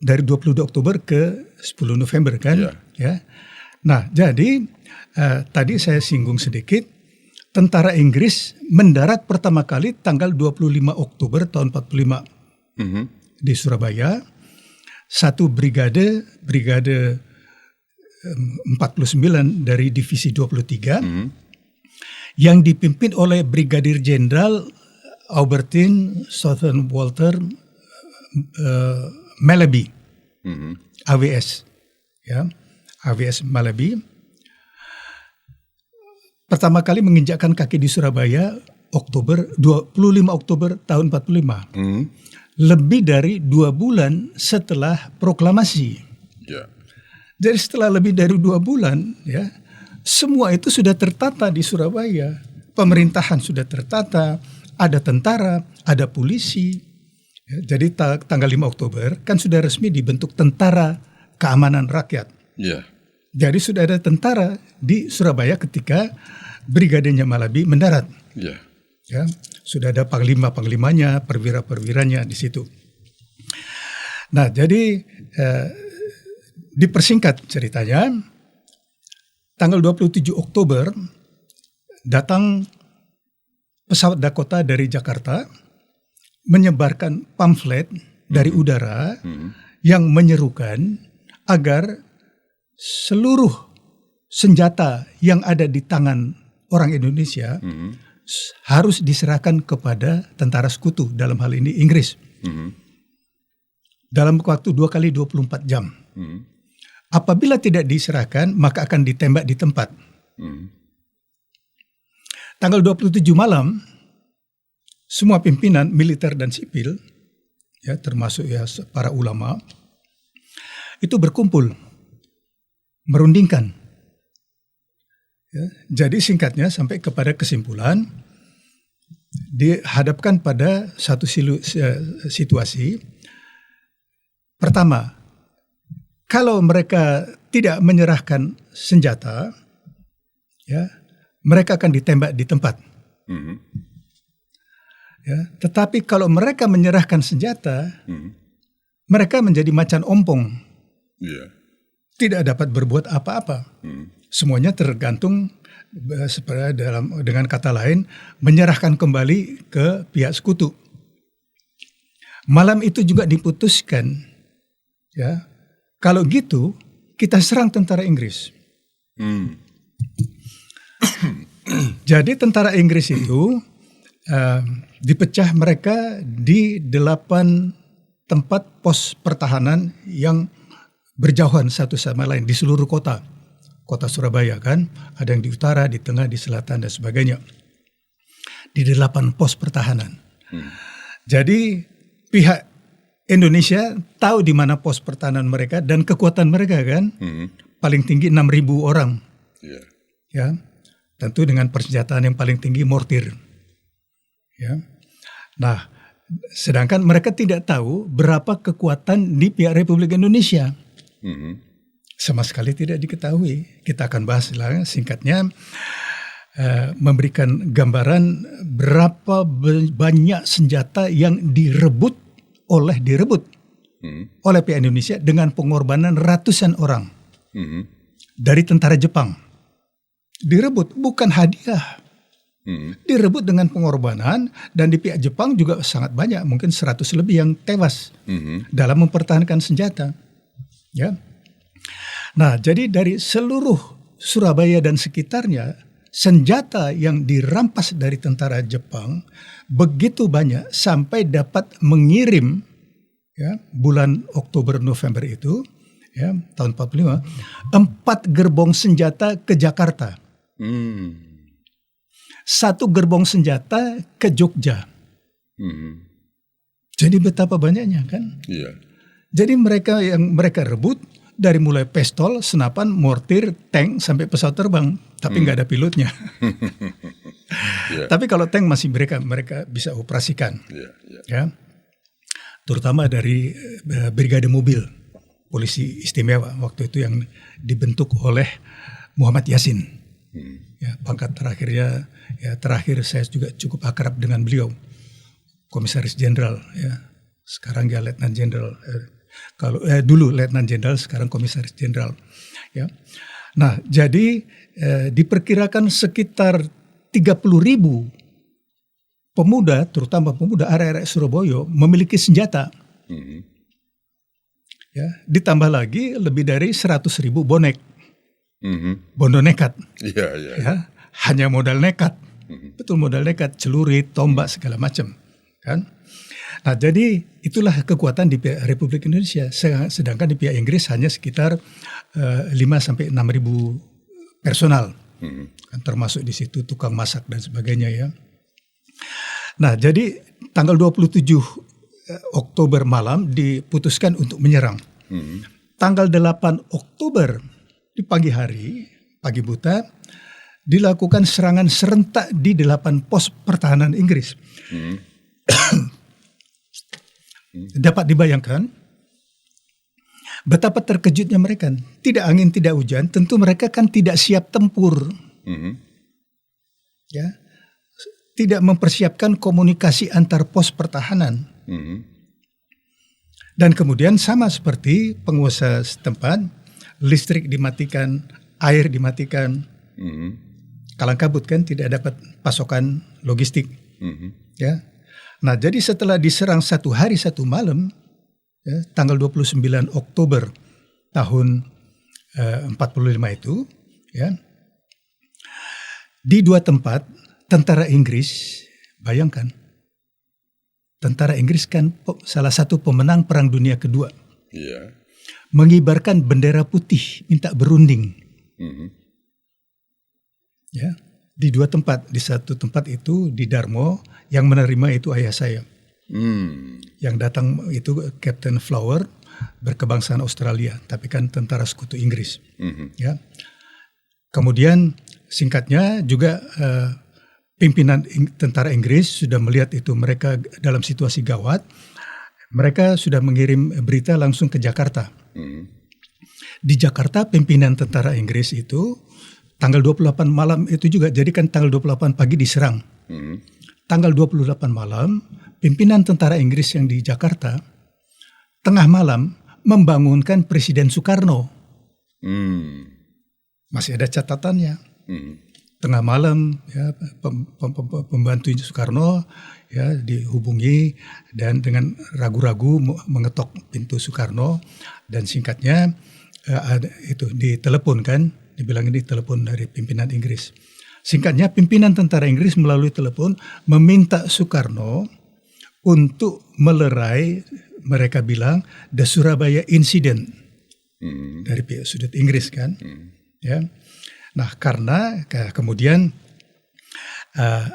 Dari 22 Oktober ke 10 November kan. Ya. Nah, jadi tadi saya singgung sedikit, tentara Inggris mendarat pertama kali tanggal 25 Oktober tahun 45 di Surabaya. Satu brigade 49 dari divisi 23 yang dipimpin oleh Brigadir Jenderal Albertine Southern Walter Malaby, AWS, ya, AWS Malaby. Pertama kali menginjakkan kaki di Surabaya 25 Oktober tahun 45. Lebih dari 2 bulan setelah proklamasi. Jadi setelah lebih dari 2 bulan, ya, semua itu sudah tertata di Surabaya. Pemerintahan sudah tertata, ada tentara, ada polisi. Ya, jadi tanggal 5 Oktober kan sudah resmi dibentuk Tentara Keamanan Rakyat. Jadi sudah ada tentara di Surabaya ketika brigadenya Malaby mendarat. Ya, sudah ada panglima-panglimanya, perwira-perwiranya di situ. Nah, jadi dipersingkat ceritanya, tanggal 27 Oktober datang pesawat Dakota dari Jakarta menyebarkan pamflet dari udara yang menyerukan agar seluruh senjata yang ada di tangan orang Indonesia harus diserahkan kepada tentara sekutu, dalam hal ini Inggris. Dalam waktu 2 kali 24 jam. Apabila tidak diserahkan, maka akan ditembak di tempat. Tanggal 27 malam, semua pimpinan militer dan sipil, ya, termasuk ya para ulama, itu berkumpul, merundingkan. Ya, jadi singkatnya sampai kepada kesimpulan, dihadapkan pada satu situasi. Pertama, kalau mereka tidak menyerahkan senjata, ya, mereka akan ditembak di tempat. Ya, tetapi kalau mereka menyerahkan senjata, mereka menjadi macan ompong. Tidak dapat berbuat apa-apa. Semuanya tergantung, dengan kata lain, menyerahkan kembali ke pihak sekutu. Malam itu juga diputuskan, ya, kalau gitu kita serang tentara Inggris. Jadi tentara Inggris itu dipecah mereka di 8 tempat pos pertahanan yang berjauhan satu sama lain di seluruh kota Surabaya kan. Ada yang di utara, di tengah, di selatan dan sebagainya. Di 8 pos pertahanan. Jadi pihak Indonesia tahu di mana pos pertahanan mereka dan kekuatan mereka kan. Paling tinggi 6.000 orang. Ya. Tentu dengan persenjataan yang paling tinggi mortir. Ya. Nah, sedangkan mereka tidak tahu berapa kekuatan di pihak Republik Indonesia. Sama sekali tidak diketahui. Kita akan bahas lah singkatnya, memberikan gambaran berapa banyak senjata yang direbut oleh pihak Indonesia dengan pengorbanan ratusan orang dari tentara Jepang. Direbut, bukan hadiah. Direbut dengan pengorbanan, dan di pihak Jepang juga sangat banyak, mungkin 100 lebih yang tewas dalam mempertahankan senjata. Ya. Nah, jadi dari seluruh Surabaya dan sekitarnya, senjata yang dirampas dari tentara Jepang begitu banyak sampai dapat mengirim, ya, bulan Oktober November itu, ya, tahun 45, 4 gerbong senjata ke Jakarta. 1 gerbong senjata ke Jogja. Jadi betapa banyaknya kan? Iya. Jadi mereka rebut dari mulai pistol, senapan, mortir, tank sampai pesawat terbang, tapi nggak ada pilotnya. Tapi kalau tank masih mereka bisa operasikan. Ya. Terutama dari Brigade Mobil Polisi Istimewa waktu itu yang dibentuk oleh Muhammad Yasin. Ya, pangkat terakhirnya, ya, terakhir saya juga cukup akrab dengan beliau, Komisaris Jenderal, ya. Sekarang dia Letnan Jenderal. Dulu Letnan Jenderal, sekarang Komisaris Jenderal. Ya. Nah, jadi diperkirakan sekitar 30.000 pemuda, terutama pemuda arek-arek Surabaya, memiliki senjata. Ya, ditambah lagi lebih dari 100.000 bonek. Bondo nekat. Ya, hanya modal nekat. Betul, modal nekat, celurit, tombak, segala macam. Kan? Nah, jadi itulah kekuatan di pihak Republik Indonesia. Sedangkan di pihak Inggris hanya sekitar 5-6 ribu personal. Kan, termasuk di situ tukang masak dan sebagainya, ya. Nah, jadi tanggal 27 Oktober malam diputuskan untuk menyerang. Tanggal 8 Oktober di pagi hari, pagi buta, dilakukan serangan serentak di 8 pos pertahanan Inggris. Dapat dibayangkan betapa terkejutnya mereka. Tidak angin, tidak hujan, tentu mereka kan tidak siap tempur. Ya, tidak mempersiapkan komunikasi antar pos pertahanan. Dan kemudian sama seperti penguasa setempat, listrik dimatikan, air dimatikan, kalang kabut kan, tidak dapat pasokan logistik. Ya. Nah, jadi setelah diserang 1 hari 1 malam, ya, tanggal 29 Oktober tahun 45 itu, ya, di 2 tempat tentara Inggris, bayangkan, tentara Inggris kan salah satu pemenang Perang Dunia Kedua. Iya. Mengibarkan bendera putih, minta berunding. Ya, di 2 tempat. Di 1 tempat itu di Darmo, yang menerima itu ayah saya. Yang datang itu Captain Flower, berkebangsaan Australia, tapi kan tentara sekutu Inggris. Ya. Kemudian singkatnya juga pimpinan tentara Inggris sudah melihat itu mereka dalam situasi gawat. Mereka sudah mengirim berita langsung ke Jakarta. Di Jakarta pimpinan tentara Inggris itu tanggal 28 malam itu juga, jadi kan tanggal 28 pagi diserang. Tanggal 28 malam pimpinan tentara Inggris yang di Jakarta tengah malam membangunkan Presiden Soekarno. Masih ada catatannya. Tengah malam, ya, pembantu Soekarno, ya, dihubungi dan dengan ragu-ragu mengetok pintu Soekarno, dan singkatnya itu ditelepon kan, dibilang ini telepon dari pimpinan Inggris. Singkatnya pimpinan tentara Inggris melalui telepon meminta Soekarno untuk melerai, mereka bilang, the Surabaya Incident dari pihak sudut Inggris kan, ya. Nah, karena kemudian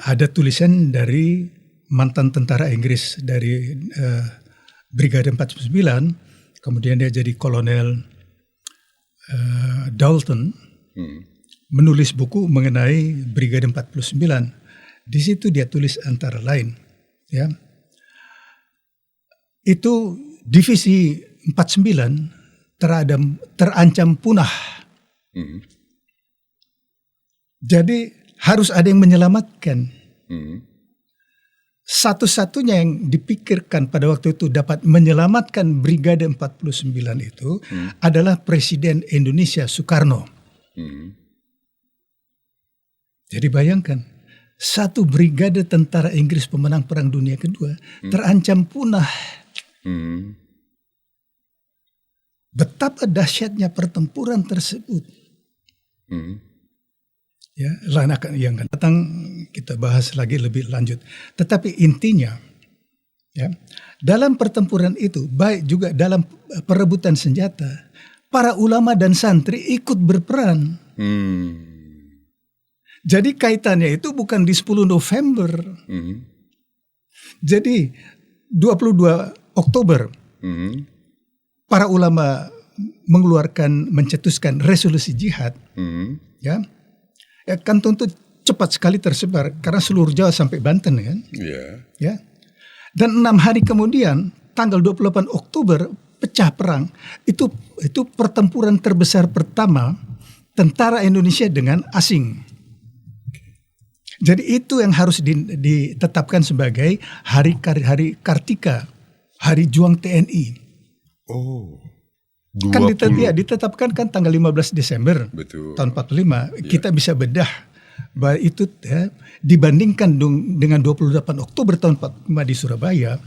ada tulisan dari mantan tentara Inggris dari Brigade 49, kemudian dia jadi Kolonel Dalton, menulis buku mengenai Brigade 49. Di situ dia tulis antara lain, ya, itu divisi 49 terancam punah. Jadi harus ada yang menyelamatkan. Satu-satunya yang dipikirkan pada waktu itu dapat menyelamatkan Brigade 49 itu adalah Presiden Indonesia Soekarno. Jadi bayangkan, satu brigade tentara Inggris pemenang Perang Dunia Kedua terancam punah. Betapa dahsyatnya pertempuran tersebut. Ya, lain yang akan datang kita bahas lagi lebih lanjut. Tetapi intinya, ya, dalam pertempuran itu, baik juga dalam perebutan senjata, para ulama dan santri ikut berperan. Jadi kaitannya itu bukan di 10 November. Jadi 22 Oktober para ulama mencetuskan resolusi jihad. Ya kan tentu cepat sekali tersebar karena seluruh Jawa sampai Banten kan. Ya. Dan 6 hari kemudian tanggal 28 Oktober pecah perang. Itu pertempuran terbesar pertama tentara Indonesia dengan asing. Jadi itu yang harus ditetapkan sebagai hari Kartika, hari juang TNI. Kan ditetapkan kan tanggal 15 Desember tahun 45. Kita bisa bedah bahwa itu ya, dibandingkan dengan 28 Oktober tahun 45 di Surabaya,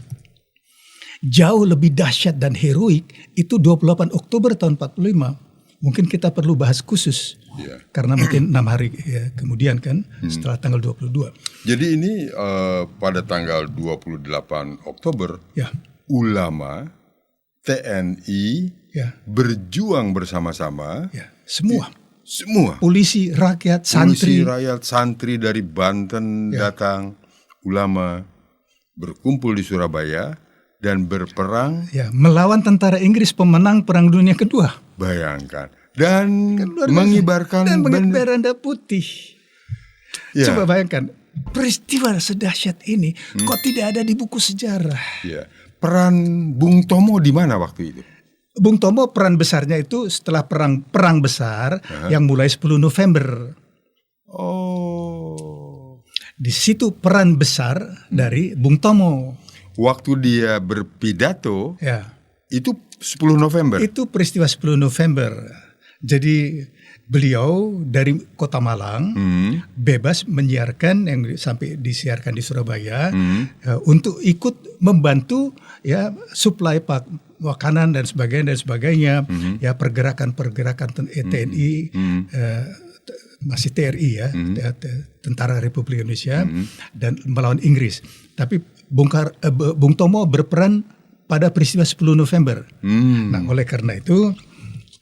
jauh lebih dahsyat dan heroik itu 28 Oktober tahun 45. Mungkin kita perlu bahas khusus karena mungkin 6 hari ya, kemudian kan setelah tanggal 22. Jadi ini pada tanggal 28 Oktober ulama TNI berjuang bersama-sama. Semua. Polisi, rakyat, santri dari Banten datang, ulama berkumpul di Surabaya dan berperang melawan tentara Inggris pemenang Perang Dunia Kedua. Bayangkan. Dan mengibarkan bendera putih. Coba bayangkan, peristiwa sedahsyat ini kok tidak ada di buku sejarah. Peran Bung Tomo di mana waktu itu? Bung Tomo peran besarnya itu setelah perang besar yang mulai 10 November. Di situ peran besar dari Bung Tomo. Waktu dia berpidato itu 10 November. Itu peristiwa 10 November. Jadi beliau dari Kota Malang bebas menyiarkan yang sampai disiarkan di Surabaya untuk ikut membantu suplai makanan dan sebagainya ya pergerakan TNI masih TRI ya Tentara Republik Indonesia dan melawan Inggris. Tapi Bung Tomo berperan pada peristiwa 10 November. Nah, oleh karena itu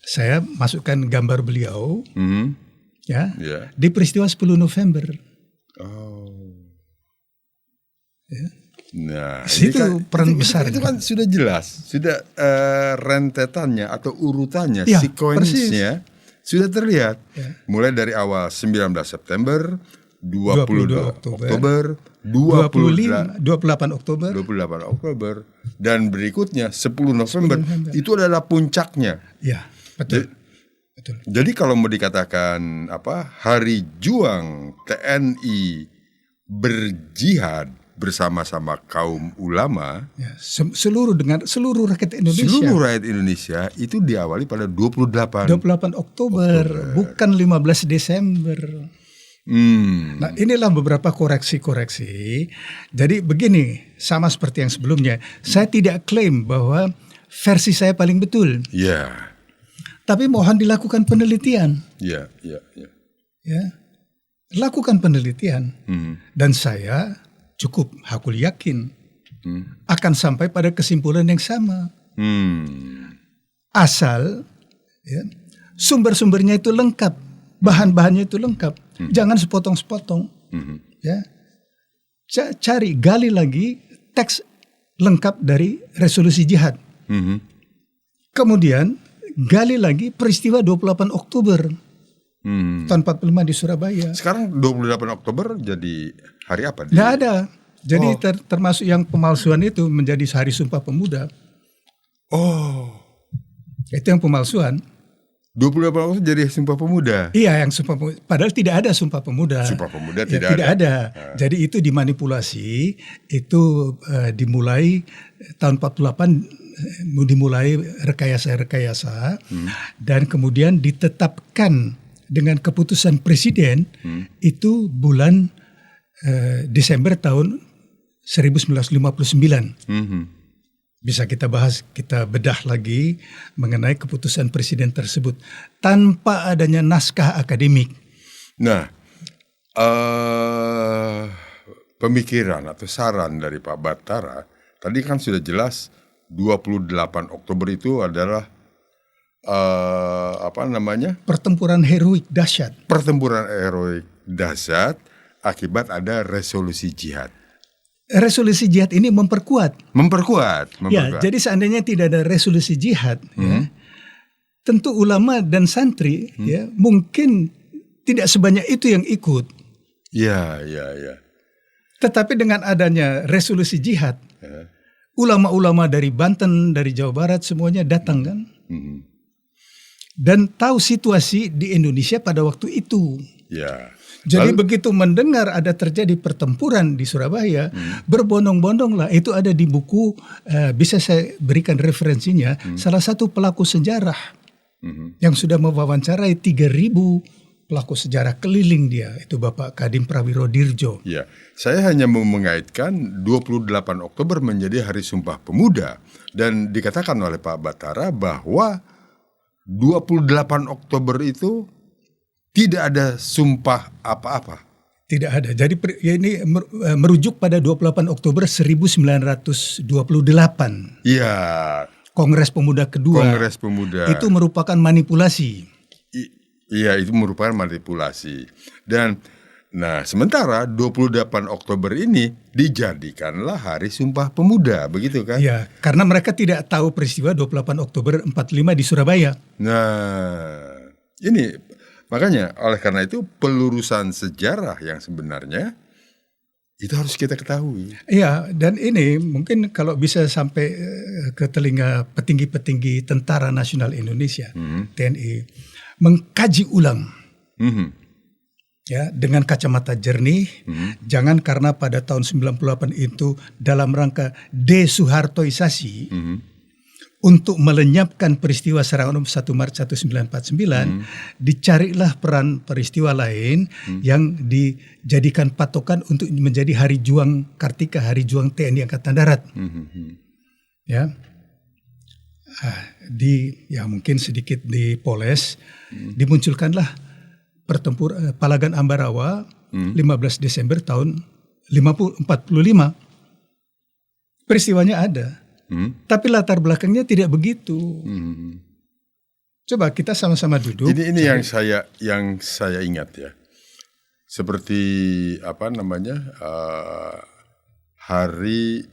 saya masukkan gambar beliau di peristiwa 10 November. Nah, itu peran besar. Itu kan sudah jelas, sudah rentetannya atau urutannya, sequence-nya sudah terlihat. Mulai dari awal 19 September, 22 Oktober, 28 Oktober, dan berikutnya 10 November. Itu adalah puncaknya. Ya, betul. Jadi kalau mau dikatakan hari juang TNI berjihad bersama-sama kaum ulama, seluruh rakyat Indonesia. Seluruh rakyat Indonesia itu diawali pada 28 Oktober, bukan 15 Desember. Nah, inilah beberapa koreksi. Jadi begini, sama seperti yang sebelumnya, saya tidak klaim bahwa versi saya paling betul. Tapi mohon dilakukan penelitian. Lakukan penelitian. Dan saya cukup hakul yakin akan sampai pada kesimpulan yang sama. Asal sumber-sumbernya itu lengkap, bahan-bahannya itu lengkap. Jangan sepotong-sepotong. Gali lagi teks lengkap dari resolusi jihad. Kemudian gali lagi peristiwa 28 Oktober tahun 45 di Surabaya. Sekarang 28 Oktober jadi hari apa? Nggak ada. Jadi termasuk yang pemalsuan itu menjadi Hari Sumpah Pemuda. Itu yang pemalsuan. 28 Oktober jadi Sumpah Pemuda. Iya, yang Sumpah Pemuda. Padahal tidak ada Sumpah Pemuda. Sumpah Pemuda tidak ada. Jadi itu dimanipulasi. Itu dimulai tahun 48, dimulai rekayasa-rekayasa. Dan kemudian ditetapkan dengan keputusan presiden itu bulan Desember tahun 1959. Bisa kita bahas, kita bedah lagi mengenai keputusan presiden tersebut tanpa adanya naskah akademik. Nah, pemikiran atau saran dari Pak Batara tadi kan sudah jelas 28 Oktober itu adalah pertempuran heroik dahsyat. Pertempuran heroik dahsyat akibat ada resolusi jihad. Resolusi jihad ini memperkuat. Ya, jadi seandainya tidak ada resolusi jihad, ya, tentu ulama dan santri ya mungkin tidak sebanyak itu yang ikut. Ya. Tetapi dengan adanya resolusi jihad, ulama-ulama dari Banten, dari Jawa Barat semuanya datang kan, dan tahu situasi di Indonesia pada waktu itu. Ya. Jadi begitu mendengar ada terjadi pertempuran di Surabaya, berbondong-bondong lah. Itu ada di buku, bisa saya berikan referensinya. Salah satu pelaku sejarah yang sudah mewawancarai 3.000 pelaku sejarah keliling dia. Itu Bapak Kadin Prawiro Dirjo. Ya, saya hanya mau mengaitkan 28 Oktober menjadi Hari Sumpah Pemuda. Dan dikatakan oleh Pak Batara bahwa 28 Oktober itu tidak ada sumpah apa-apa. Tidak ada. Jadi ini merujuk pada 28 Oktober 1928. Iya. Kongres Pemuda kedua. Kongres Pemuda. Itu merupakan manipulasi. Iya, itu merupakan manipulasi. Dan sementara 28 Oktober ini dijadikanlah Hari Sumpah Pemuda, begitu kan? Iya, karena mereka tidak tahu peristiwa 28 Oktober 45 di Surabaya. Nah, ini makanya oleh karena itu pelurusan sejarah yang sebenarnya itu harus kita ketahui. Iya, dan ini mungkin kalau bisa sampai ke telinga petinggi-petinggi Tentara Nasional Indonesia, TNI, mengkaji ulang ya dengan kacamata jernih. Jangan karena pada tahun 98 itu dalam rangka desuhartoisasi untuk melenyapkan peristiwa serangan 1 Maret 1949, dicarilah peran peristiwa lain yang dijadikan patokan untuk menjadi Hari Juang Kartika, Hari Juang TNI Angkatan Darat. Ya, mungkin sedikit dipoles, dimunculkanlah Palagan Ambarawa 15 Desember tahun 45. Peristiwanya ada. Tapi latar belakangnya tidak begitu. Coba kita sama-sama duduk. Ini yang saya ingat ya. Seperti hari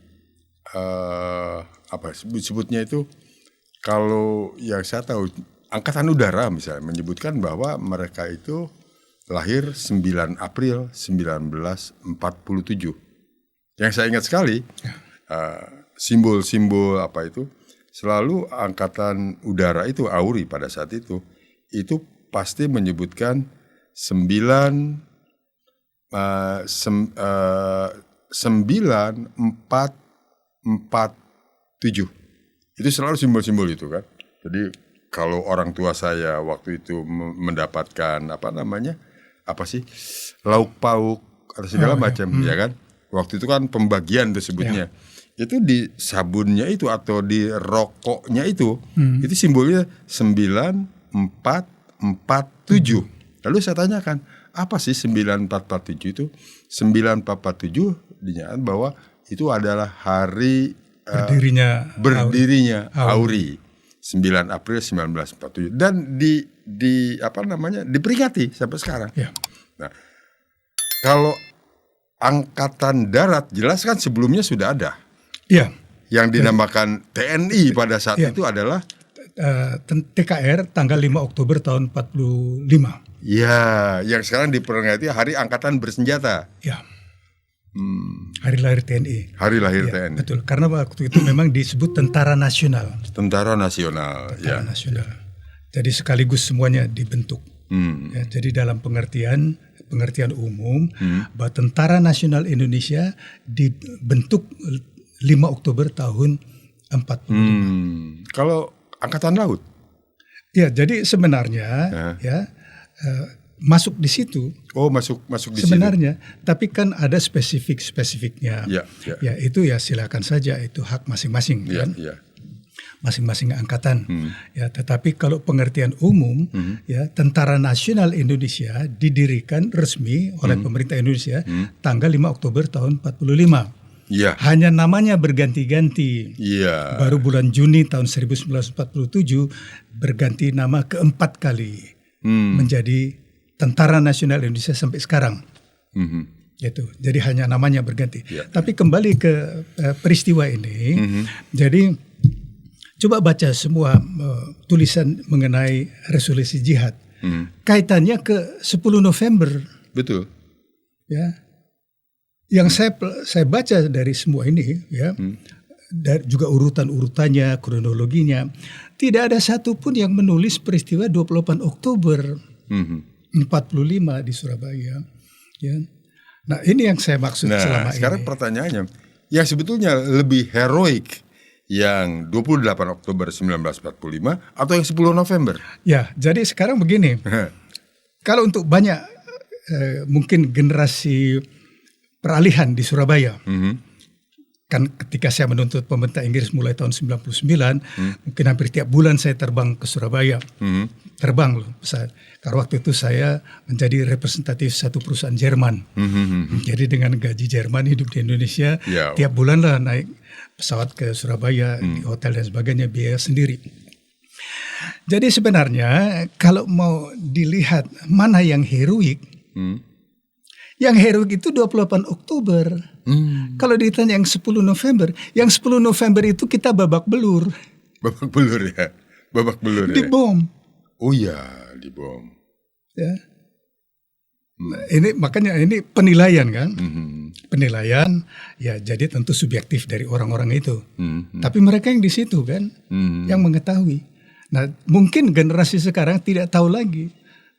sebutnya itu, kalau yang saya tahu Angkatan Udara misalnya menyebutkan bahwa mereka itu lahir 9 April 1947. Yang saya ingat sekali simbol-simbol selalu Angkatan Udara itu AURI pada saat itu pasti menyebutkan 9447. Itu selalu simbol-simbol itu kan. Jadi kalau orang tua saya waktu itu mendapatkan lauk pauk atau segala macam ya kan. Waktu itu kan pembagian disebutnya. Itu di sabunnya itu atau di rokoknya itu simbolnya 9447. Lalu saya tanyakan, apa sih 9447 itu? 9447 dinyatakan bahwa itu adalah hari berdirinya AURI 9 April 1947 dan diperingati sampai sekarang. Ya. Nah, kalau Angkatan Darat jelas kan sebelumnya sudah ada. Iya. Yang dinamakan TNI pada saat itu adalah TKR tanggal 5 Oktober tahun 45. Ya, yang sekarang diperingati Hari Angkatan Bersenjata. Ya. Hari lahir TNI. Hari lahir TNI. Betul, karena waktu itu memang disebut Tentara Nasional. Tentara Nasional. Tentara Nasional. Jadi sekaligus semuanya dibentuk. Ya, jadi dalam pengertian umum bahwa Tentara Nasional Indonesia dibentuk 5 Oktober tahun 45. Kalau Angkatan Laut? Ya, jadi sebenarnya masuk di situ. Oh, masuk di sebenarnya, tapi kan ada spesifiknya. Ya. Ya itu ya silakan saja, itu hak masing-masing kan. Ya. Masing-masing angkatan. Ya, tetapi kalau pengertian umum, ya Tentara Nasional Indonesia didirikan resmi oleh pemerintah Indonesia tanggal 5 Oktober tahun 45. Ya. Hanya namanya berganti-ganti. Iya. Baru bulan Juni tahun 1947 berganti nama keempat kali menjadi Tentara Nasional Indonesia sampai sekarang. Gitu. Jadi hanya namanya berganti. Ya. Tapi kembali ke peristiwa ini, jadi coba baca semua tulisan mengenai resolusi jihad. Kaitannya ke 10 November. Betul. Ya. Yang saya baca dari semua ini, ya, dan juga urutan-urutannya, kronologinya, tidak ada satupun yang menulis peristiwa 28 Oktober 45 di Surabaya. Ya. Nah ini yang saya maksud selama ini. Sekarang pertanyaannya, yang sebetulnya lebih heroik yang 28 Oktober 1945 atau yang 10 November? Ya, jadi sekarang begini, kalau untuk banyak mungkin generasi peralihan di Surabaya. Kan ketika saya menuntut pemerintah Inggris mulai tahun 99, mungkin hampir tiap bulan saya terbang ke Surabaya. Terbang loh. Karena waktu itu saya menjadi representatif satu perusahaan Jerman. Jadi dengan gaji Jerman hidup di Indonesia, tiap bulan lah naik pesawat ke Surabaya, di hotel dan sebagainya, biaya sendiri. Jadi sebenarnya kalau mau dilihat mana yang heroik, yang heroik itu 28 Oktober. Kalau ditanya yang 10 November, yang 10 November itu kita babak belur. Babak belur ya? Babak belur ya? Dibom. Oh ya, dibom. Ya. Ini makanya ini penilaian kan? Penilaian ya jadi tentu subjektif dari orang-orang itu. Tapi mereka yang di situ kan, yang mengetahui. Nah mungkin generasi sekarang tidak tahu lagi.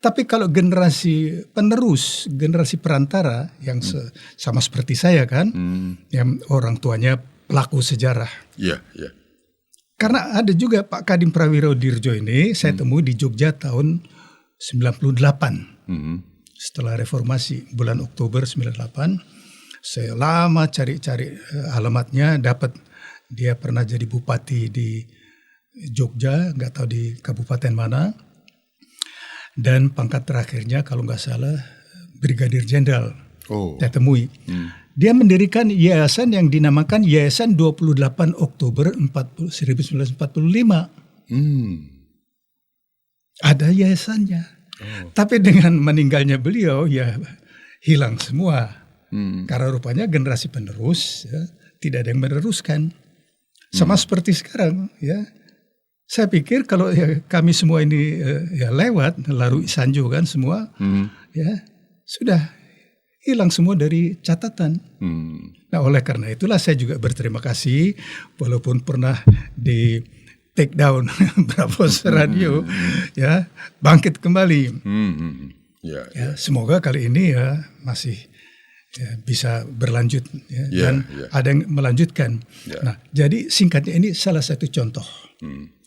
Tapi kalau generasi penerus, generasi perantara yang sama seperti saya kan, yang orang tuanya pelaku sejarah. Iya. Karena ada juga Pak Kadin Prawiro Dirjo ini, saya temui di Jogja tahun 98. Setelah reformasi bulan Oktober 98, saya lama cari-cari alamatnya, dapat dia pernah jadi bupati di Jogja, nggak tahu di kabupaten mana. Dan pangkat terakhirnya kalau nggak salah Brigadir Jenderal. Saya temui. Dia mendirikan yayasan yang dinamakan Yayasan 28 Oktober 1945. Ada yayasannya. Tapi dengan meninggalnya beliau ya hilang semua. Karena rupanya generasi penerus ya, tidak ada yang meneruskan. Sama seperti sekarang ya. Saya pikir kalau ya kami semua ini ya lewat lalu Sanjo kan semua ya sudah hilang semua dari catatan. Nah oleh karena itulah saya juga berterima kasih walaupun pernah di take down Bravos Radio ya bangkit kembali. Ya, semoga kali ini ya masih ya, bisa berlanjut ya, dan ada yang melanjutkan. Nah jadi singkatnya ini salah satu contoh.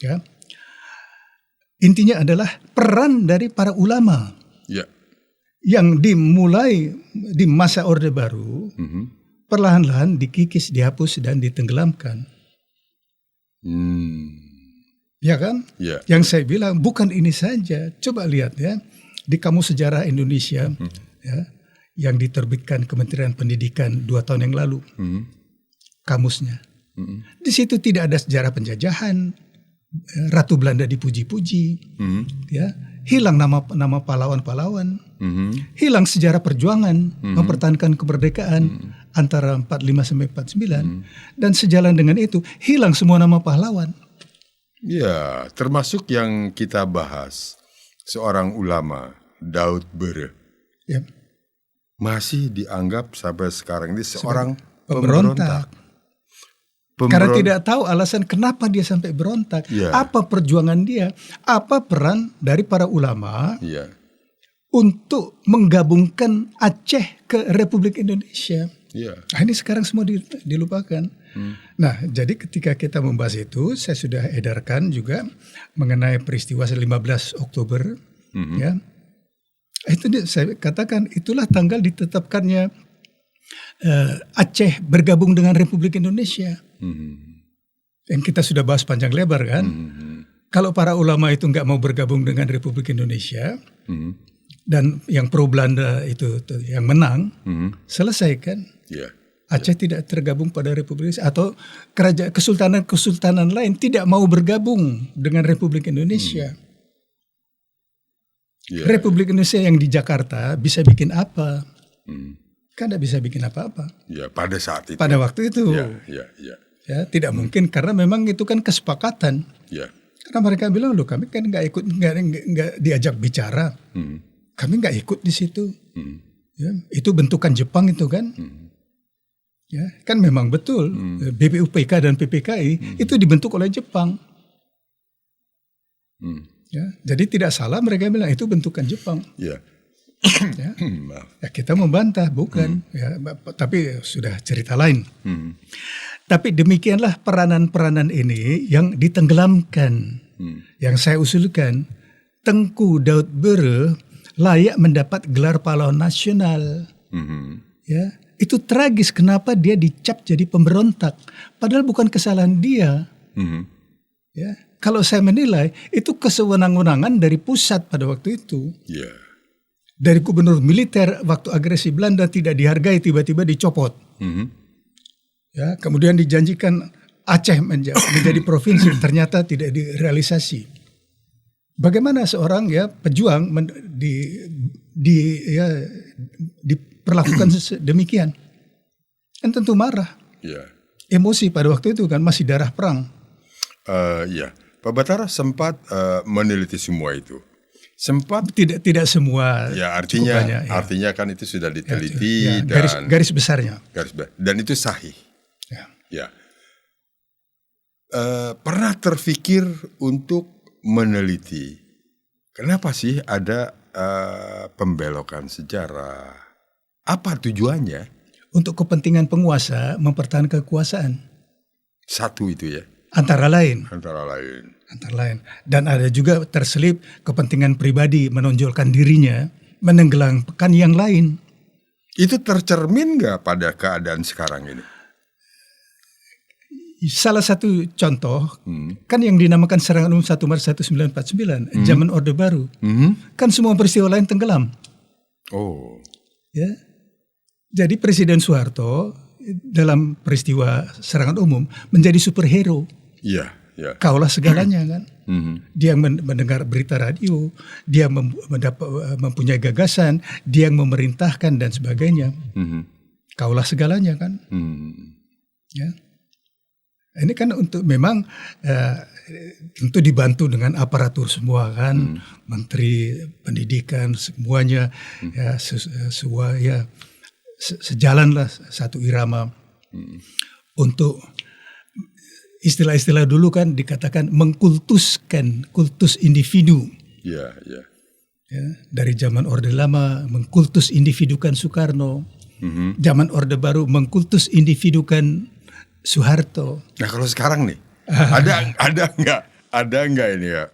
Ya. Intinya adalah peran dari para ulama yang dimulai di masa Orde Baru, perlahan-lahan dikikis, dihapus dan ditenggelamkan. Ya kan? Yang saya bilang bukan ini saja. Coba lihat ya di Kamus Sejarah Indonesia ya, yang diterbitkan Kementerian Pendidikan 2 tahun yang lalu, kamusnya. Di situ tidak ada sejarah penjajahan. Ratu Belanda dipuji-puji, ya hilang nama pahlawan-pahlawan, hilang sejarah perjuangan mempertahankan kemerdekaan antara 45 sampai 49, dan sejalan dengan itu hilang semua nama pahlawan. Ya, termasuk yang kita bahas seorang ulama Daud Bere, masih dianggap sampai sekarang ini seorang pemberontak. Karena tidak tahu alasan kenapa dia sampai berontak, apa perjuangan dia, apa peran dari para ulama untuk menggabungkan Aceh ke Republik Indonesia. Nah, ini sekarang semua dilupakan. Nah, jadi ketika kita membahas itu, saya sudah edarkan juga mengenai peristiwa 15 Oktober. Ya, Itu saya katakan itulah tanggal ditetapkannya Aceh bergabung dengan Republik Indonesia. Yang kita sudah bahas panjang lebar kan. Kalau para ulama itu nggak mau bergabung dengan Republik Indonesia dan yang pro Belanda itu yang menang, selesaikan. Ya. Aceh tidak tergabung pada Republik Indonesia atau kerajaan kesultanan lain tidak mau bergabung dengan Republik Indonesia. Ya. Republik Indonesia yang di Jakarta bisa bikin apa? Kan tidak bisa bikin apa-apa. Ya, pada saat itu. Pada waktu itu. Ya. Ya, tidak mungkin karena memang itu kan kesepakatan. Ya. Karena mereka bilang loh kami kan nggak ikut, nggak diajak bicara. Kami nggak ikut di situ. Ya, itu bentukan Jepang itu kan. Ya, kan memang betul BPUPK dan PPKI itu dibentuk oleh Jepang. Ya, jadi tidak salah mereka bilang itu bentukan Jepang. Ya. Ya, ya kita membantah bukan. Ya, tapi sudah cerita lain. Tapi demikianlah peranan-peranan ini yang ditenggelamkan. Yang saya usulkan, Tengku Daud Bere layak mendapat gelar pahlawan nasional. Ya. Itu tragis kenapa dia dicap jadi pemberontak. Padahal bukan kesalahan dia. Ya, kalau saya menilai itu kesewenang-wenangan dari pusat pada waktu itu. Ya. Dari gubernur militer waktu agresi Belanda tidak dihargai tiba-tiba dicopot. Ya, kemudian dijanjikan Aceh menjadi provinsi ternyata tidak direalisasi. Bagaimana seorang ya pejuang diperlakukan demikian, kan tentu marah, emosi pada waktu itu kan masih darah perang. Ya, Pak Batara sempat meneliti semua itu. Sempat tidak semua. Ya, artinya banyak, ya. Artinya kan itu sudah diteliti dan garis besarnya. Dan itu sahih. Ya. Pernah terfikir untuk meneliti kenapa sih ada pembelokan sejarah? Apa tujuannya? Untuk kepentingan penguasa mempertahankan kekuasaan. Satu itu ya. Antara lain. Dan ada juga terselip kepentingan pribadi menonjolkan dirinya, menenggelamkan yang lain. Itu tercermin nggak pada keadaan sekarang ini? Salah satu contoh, kan yang dinamakan Serangan Umum 1 Maret 1949, zaman Orde Baru, kan semua peristiwa lain tenggelam. Oh. Ya. Jadi Presiden Soeharto dalam peristiwa Serangan Umum menjadi superhero. Iya. Kaulah segalanya kan. Dia yang mendengar berita radio, dia mempunyai gagasan, dia yang memerintahkan dan sebagainya. Kaulah segalanya kan. Ya. Ini kan untuk memang tentu dibantu dengan aparatur semua kan, Menteri Pendidikan semuanya ya sejalanlah satu irama untuk istilah-istilah dulu kan dikatakan mengkultuskan kultus individu. Ya. Dari zaman Orde Lama mengkultus individukan Soekarno, zaman Orde Baru mengkultus individukan Soeharto. Nah kalau sekarang nih ada nggak ini ya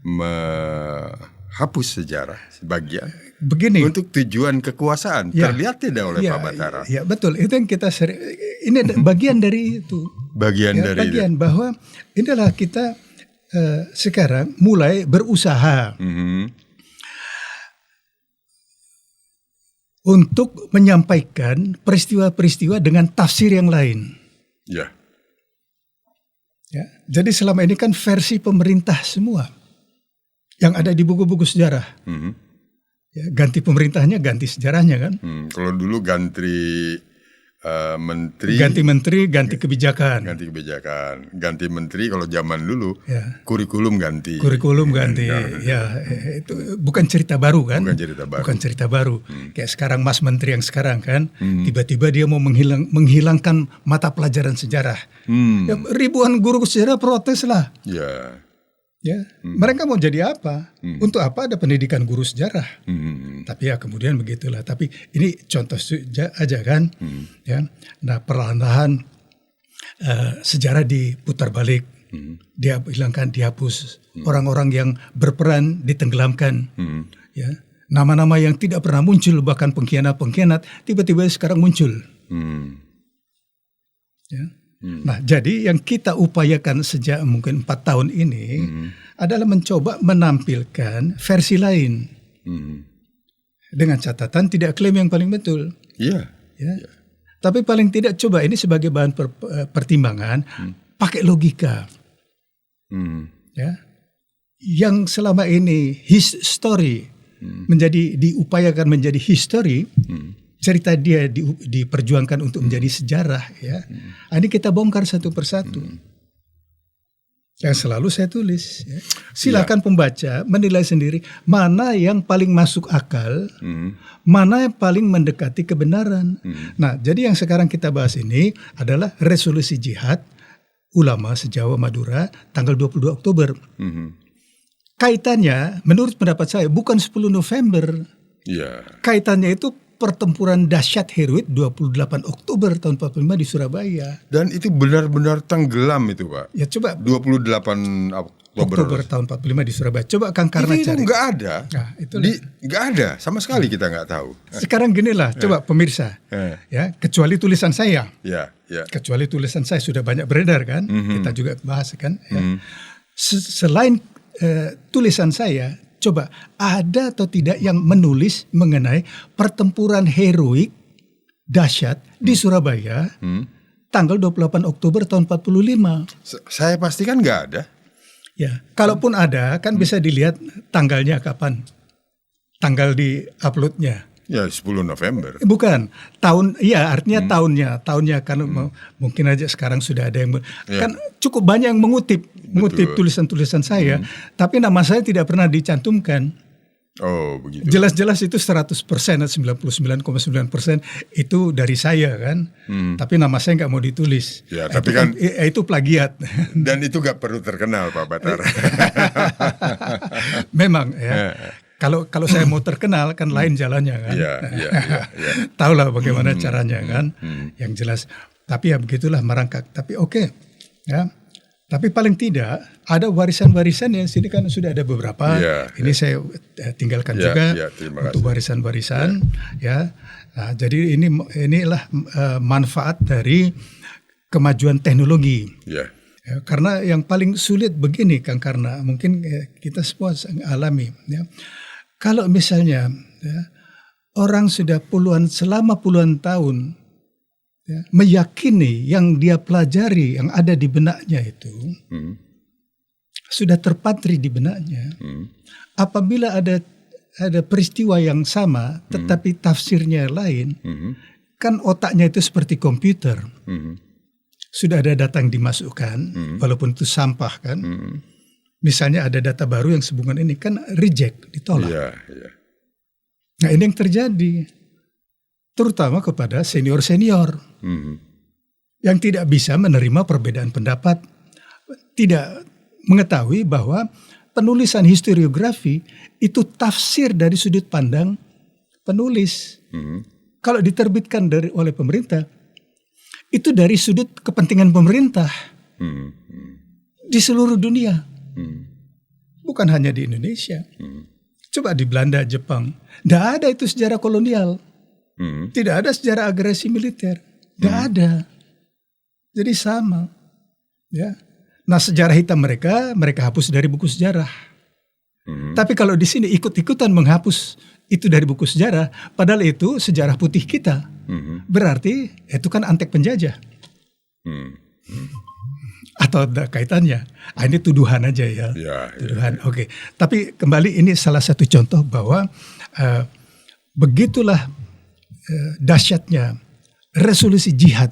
menghapus sejarah sebagian begini untuk tujuan kekuasaan terlihat tidak oleh Pak Batara? Ya betul, itu yang kita ini bagian dari itu. Bagian bahwa inilah kita sekarang mulai berusaha untuk menyampaikan peristiwa-peristiwa dengan tafsir yang lain. Ya. Jadi selama ini kan versi pemerintah semua yang ada di buku-buku sejarah. Ya, ganti pemerintahnya, ganti sejarahnya kan. Kalau dulu ganti menteri. Ganti menteri, ganti kebijakan. Ganti menteri kalau zaman dulu. Kurikulum ganti. Ya, itu bukan cerita baru kan. Bukan cerita baru. Kayak sekarang Mas Menteri yang sekarang kan. Tiba-tiba dia mau menghilangkan mata pelajaran sejarah. Ya, ribuan guru sejarah protes lah. Ya, mereka mau jadi apa? Untuk apa ada pendidikan guru sejarah? Tapi ya kemudian begitulah. Tapi ini contoh aja kan. Ya, nah perlahan-lahan sejarah diputar balik. Dia hilangkan, dihapus. Orang-orang yang berperan ditenggelamkan. Ya, nama-nama yang tidak pernah muncul, bahkan pengkhianat-pengkhianat tiba-tiba sekarang muncul. Ya. Nah, jadi yang kita upayakan sejak mungkin 4 tahun ini adalah mencoba menampilkan versi lain. Dengan catatan tidak klaim yang paling betul. Iya. Ya. Tapi paling tidak coba ini sebagai bahan pertimbangan, pakai logika. Ya. Yang selama ini his story diupayakan menjadi history, cerita dia diperjuangkan untuk menjadi sejarah. Ya. Ini kita bongkar satu persatu. Yang selalu saya tulis. Ya. Silakan pembaca menilai sendiri mana yang paling masuk akal, mana yang paling mendekati kebenaran. Nah, jadi yang sekarang kita bahas ini adalah resolusi jihad ulama se-Jawa Madura tanggal 22 Oktober. Kaitannya menurut pendapat saya bukan 10 November. Kaitannya itu pertempuran dahsyat heroik 28 Oktober tahun 45 di Surabaya. Dan itu benar-benar tenggelam itu, Pak. Ya coba 28 Oktober tahun 45 di Surabaya. Coba Kang Karna itu cari. Itu nggak ada. Nah, nggak ada. Sama sekali kita nggak tahu. Sekarang ginilah, coba pemirsa. Ya, kecuali tulisan saya. Kecuali tulisan saya sudah banyak beredar kan. Kita juga bahas kan. Ya. Selain tulisan saya, coba ada atau tidak yang menulis mengenai pertempuran heroik dahsyat di Surabaya tanggal 28 Oktober tahun 45. Saya pastikan nggak ada. Ya, kalaupun ada kan bisa dilihat tanggalnya kapan. Tanggal di uploadnya. Ya 10 November. Bukan, tahun, iya artinya tahunnya kan mungkin aja sekarang sudah ada yang kan cukup banyak yang mengutip tulisan-tulisan saya, tapi nama saya tidak pernah dicantumkan. Oh, begitu. Jelas-jelas itu 100%, 99,9% itu dari saya kan. Tapi nama saya nggak mau ditulis. Ya, tapi kan itu plagiat. Dan itu nggak perlu terkenal, Pak Batar. Memang ya. Kalau saya mau terkenal kan lain jalannya kan. Tahulah bagaimana caranya kan. Yang jelas. Tapi ya begitulah merangkak. Tapi oke. Ya. Tapi paling tidak ada warisan-warisan yang sini kan sudah ada beberapa. Ini saya tinggalkan juga untuk warisan-warisan. Ya. Nah, jadi inilah manfaat dari kemajuan teknologi. Ya, karena yang paling sulit begini Kang Karna, mungkin kita semua alami. Ya. Kalau misalnya orang sudah selama puluhan tahun meyakini yang dia pelajari, yang ada di benaknya itu sudah terpatri di benaknya. Apabila ada peristiwa yang sama, tetapi tafsirnya lain, kan otaknya itu seperti komputer. Sudah ada data yang dimasukkan, walaupun itu sampah kan. Misalnya ada data baru yang sehubungan ini kan reject, ditolak. Nah ini yang terjadi. Terutama kepada senior-senior yang tidak bisa menerima perbedaan pendapat, tidak mengetahui bahwa penulisan historiografi itu tafsir dari sudut pandang penulis. Kalau diterbitkan oleh pemerintah, itu dari sudut kepentingan pemerintah di seluruh dunia, bukan hanya di Indonesia. Coba di Belanda, Jepang, tidak ada itu sejarah kolonial. Tidak ada sejarah agresi militer, tidak ada. Jadi sama, ya. Nah sejarah hitam mereka hapus dari buku sejarah. Tapi kalau di sini ikut-ikutan menghapus itu dari buku sejarah, padahal itu sejarah putih kita. Berarti itu kan antek penjajah. Atau ada kaitannya. Ini tuduhan aja ya. Tuduhan. Oke. Tapi kembali ini salah satu contoh bahwa begitulah dahsyatnya resolusi jihad.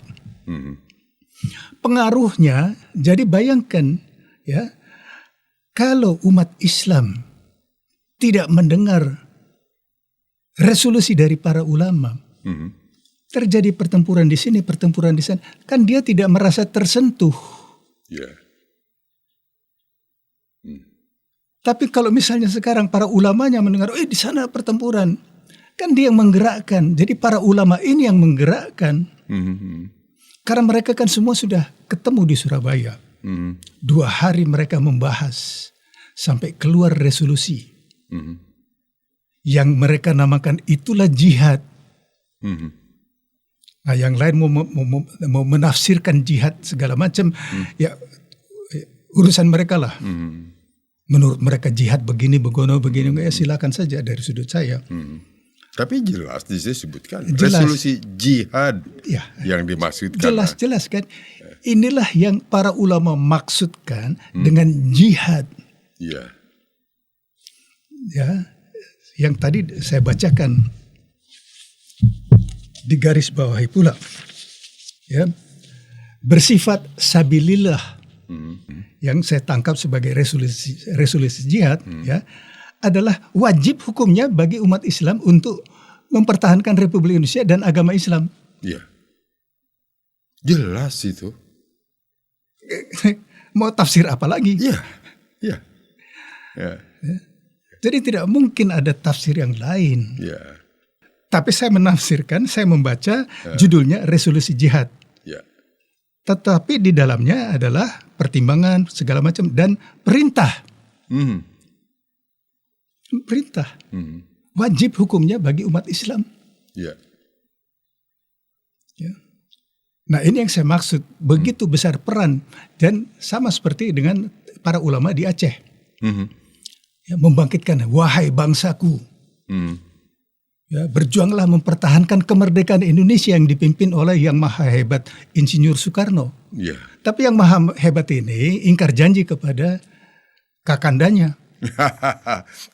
Pengaruhnya, jadi bayangkan ya, kalau umat Islam tidak mendengar resolusi dari para ulama, terjadi pertempuran di sini, pertempuran di sana, kan dia tidak merasa tersentuh. Tapi kalau misalnya sekarang para ulamanya mendengar, di sana pertempuran, kan dia yang menggerakkan. Jadi para ulama ini yang menggerakkan. Karena mereka kan semua sudah ketemu di Surabaya. 2 hari mereka membahas sampai keluar resolusi yang mereka namakan itulah jihad. Nah, yang lain mau menafsirkan jihad segala macam, ya urusan mereka lah. Menurut mereka jihad begini, begini, ya silakan saja dari sudut saya. Tapi jelas disebutkan Jelas. resolusi jihad Ya, yang dimaksudkan. jelas kan. Inilah yang para ulama maksudkan dengan jihad. Iya. Ya, yang tadi saya bacakan di garis bawahi pula, ya, bersifat sabilillah, yang saya tangkap sebagai resolusi jihad, ya, adalah wajib hukumnya bagi umat Islam untuk mempertahankan Republik Indonesia dan agama Islam. Iya. Jelas itu. Mau tafsir apa lagi? Iya. Iya. Ya. Jadi tidak mungkin ada tafsir yang lain. Ya. Tapi saya menafsirkan, saya membaca judulnya resolusi jihad. Ya. Tetapi di dalamnya adalah pertimbangan segala macam dan perintah. Perintah. Wajib hukumnya bagi umat Islam. Ya. Ya. Nah, ini yang saya maksud, begitu besar peran dan sama seperti dengan para ulama di Aceh. Ya, membangkitkan, wahai bangsaku. Ya, berjuanglah mempertahankan kemerdekaan Indonesia yang dipimpin oleh yang maha hebat Insinyur Soekarno. Ya. Tapi yang maha hebat ini ingkar janji kepada kakandanya.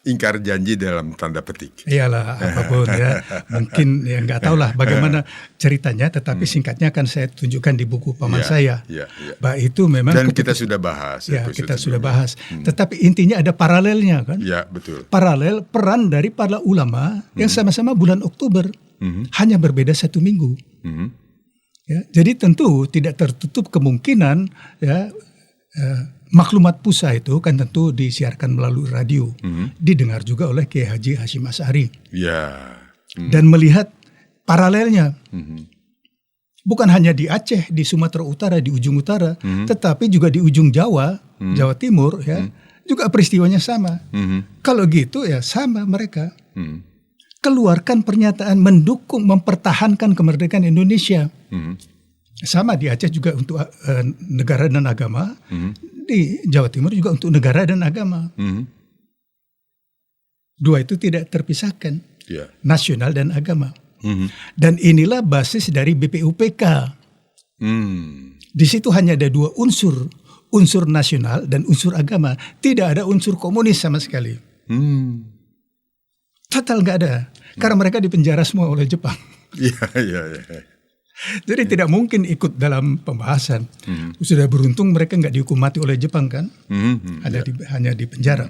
Ingkar janji dalam tanda petik. Iyalah, apapun ya. Mungkin ya nggak tahu lah bagaimana ceritanya, tetapi singkatnya akan saya tunjukkan di buku paman saya. Bah itu memang dan kita sudah bahas. Ya, kita sudah bahas. Tetapi intinya ada paralelnya kan. Ya, betul. Paralel peran dari para ulama yang sama-sama bulan Oktober. Hanya berbeda 1 minggu. Ya, jadi tentu tidak tertutup kemungkinan ya maklumat Pusa itu kan tentu disiarkan melalui radio, didengar juga oleh Kiai Haji Hashim Asy'ari. Ya. Dan melihat paralelnya, bukan hanya di Aceh, di Sumatera Utara, di ujung utara, tetapi juga di ujung Jawa, Jawa Timur, ya, juga peristiwanya sama. Kalau gitu ya sama mereka. Keluarkan pernyataan mendukung mempertahankan kemerdekaan Indonesia. Sama di Aceh juga untuk negara dan agama, di Jawa Timur juga untuk negara dan agama. Dua itu tidak terpisahkan, nasional dan agama. Dan inilah basis dari BPUPK. Di situ hanya ada 2 unsur, unsur nasional dan unsur agama. Tidak ada unsur komunis sama sekali. Total nggak ada, karena mereka dipenjara semua oleh Jepang. Iya. Jadi tidak mungkin ikut dalam pembahasan. Sudah beruntung mereka nggak dihukum mati oleh Jepang kan, hanya di penjara.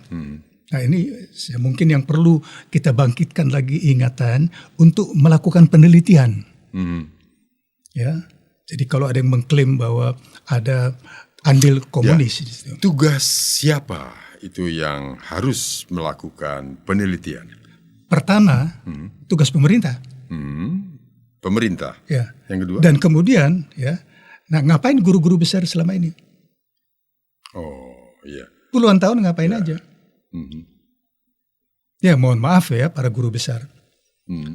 Nah ini mungkin yang perlu kita bangkitkan lagi ingatan untuk melakukan penelitian. Ya, jadi kalau ada yang mengklaim bahwa ada andil komunis, ya. Tugas siapa itu yang harus melakukan penelitian? Pertama, tugas pemerintah. Pemerintah. Ya. Yang kedua. Dan kemudian ya, nah ngapain guru-guru besar selama ini? Oh iya. Puluhan tahun ngapain aja? Ya mohon maaf ya para guru besar.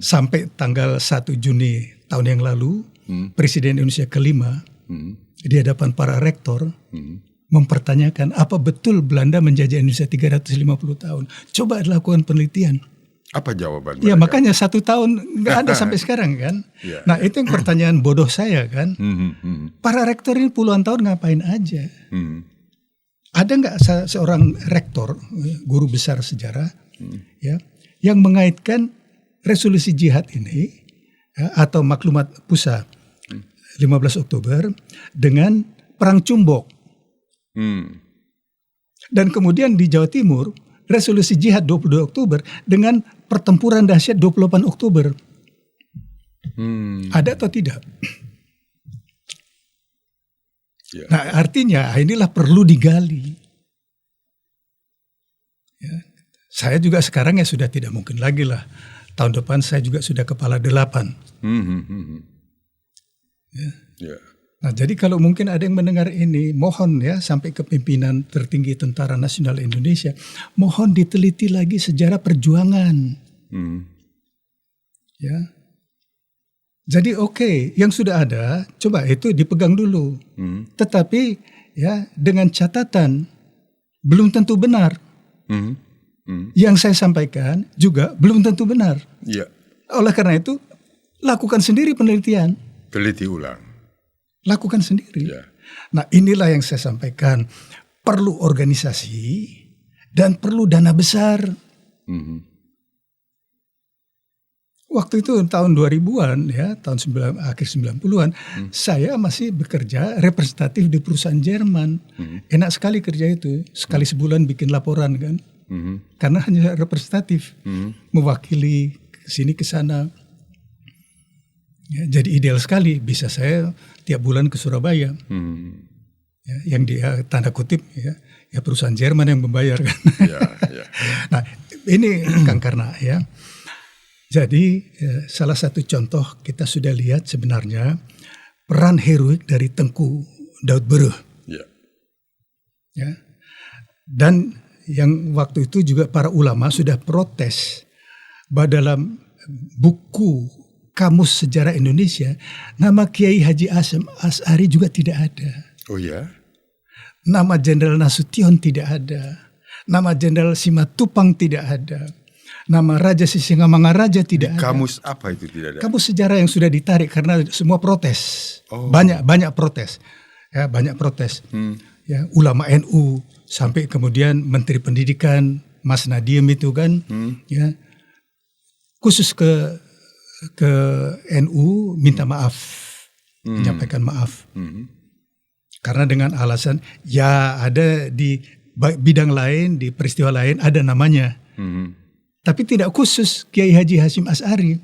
Sampai tanggal 1 Juni tahun yang lalu, Presiden Indonesia ke-5 di hadapan para rektor mempertanyakan apa betul Belanda menjajah Indonesia 350 tahun. Coba lakukan penelitian. Apa jawaban Ya mereka? makanya 1 tahun nggak ada sampai sekarang kan. Nah itu yang pertanyaan bodoh saya kan. Para rektor ini puluhan tahun ngapain aja? Ada nggak seorang rektor, guru besar sejarah, ya, yang mengaitkan resolusi jihad ini ya, atau maklumat Pusa 15 Oktober dengan perang Cumbok? Dan kemudian di Jawa Timur resolusi jihad 22 Oktober dengan pertempuran dahsyat 28 Oktober. Ada atau tidak? Ya. Nah artinya inilah perlu digali. Ya. Saya juga sekarang ya sudah tidak mungkin lagi lah. Tahun depan saya juga sudah kepala 8. Ya. Nah, jadi kalau mungkin ada yang mendengar ini, mohon ya sampai ke pimpinan tertinggi Tentara Nasional Indonesia, mohon diteliti lagi sejarah perjuangan. Ya. Jadi oke, yang sudah ada, coba itu dipegang dulu. Tetapi ya dengan catatan belum tentu benar. Yang saya sampaikan juga belum tentu benar. Ya. Oleh karena itu, lakukan sendiri penelitian. Teliti ulang. Lakukan sendiri. Ya. Nah, inilah yang saya sampaikan. Perlu organisasi dan perlu dana besar. Waktu itu tahun 2000-an ya, akhir 90-an, saya masih bekerja representatif di perusahaan Jerman. Enak sekali kerja itu, sekali sebulan bikin laporan kan. Karena hanya representatif, mewakili ke sini ke sana. Ya, jadi ideal sekali, bisa saya tiap bulan ke Surabaya. Ya, yang dia tanda kutip ya perusahaan Jerman yang membayar kan. Ya, ya. Nah, ini Kang Karna ya. Jadi salah satu contoh kita sudah lihat sebenarnya peran heroik dari Tengku Daud Bereuh. Ya. Ya. Dan yang waktu itu juga para ulama sudah protes bahwa dalam buku Kamus Sejarah Indonesia nama Kiai Haji Hasyim Asy'ari juga tidak ada. Oh ya? Nama Jenderal Nasution tidak ada. Nama Jenderal Simatupang tidak ada. Nama Raja Sisingamangaraja tidak ada. Kamus apa itu tidak ada? Kamus sejarah yang sudah ditarik karena semua protes. Oh. Banyak protes. Ya, banyak protes. Ya, ulama NU sampai kemudian Menteri Pendidikan Mas Nadiem itu kan ya khusus ke NU minta maaf, menyampaikan maaf. Karena dengan alasan ya ada di bidang lain, di peristiwa lain ada namanya. Tapi tidak khusus Kiai Haji Hasyim Asy'ari.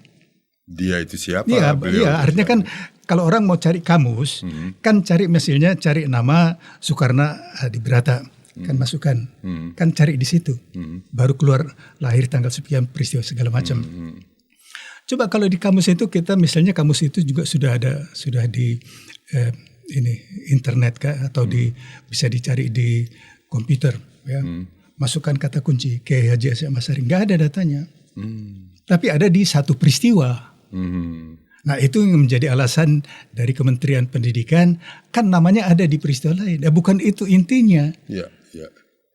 Dia itu siapa? Iya, artinya kan kalau orang mau cari kamus, kan cari misalnya cari nama Soekarno Adibrata, kan masukkan, kan cari di situ. Baru keluar lahir tanggal sekian peristiwa segala macam. Coba kalau di kamus itu kita misalnya kamus itu juga sudah di internet kah atau bisa dicari di komputer ya. Masukkan kata kunci Kiai Haji Hasyim Asy'ari, nggak ada datanya. Tapi ada di satu peristiwa. Nah itu yang menjadi alasan dari Kementerian Pendidikan, kan namanya ada di peristiwa lain. Ya, bukan itu intinya. Ya, ya.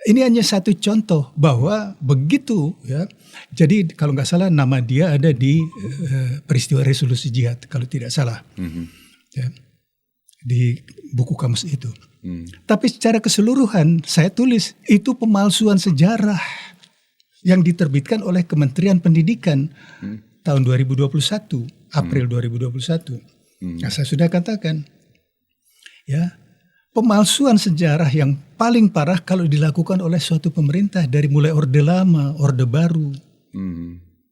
Ini hanya satu contoh bahwa begitu ya. Jadi kalau nggak salah nama dia ada di peristiwa resolusi jihad kalau tidak salah. Ya, di buku kamus itu. Tapi secara keseluruhan saya tulis itu pemalsuan sejarah yang diterbitkan oleh Kementerian Pendidikan tahun 2021, April 2021. Nah, saya sudah katakan ya, pemalsuan sejarah yang paling parah kalau dilakukan oleh suatu pemerintah dari mulai Orde Lama, Orde Baru.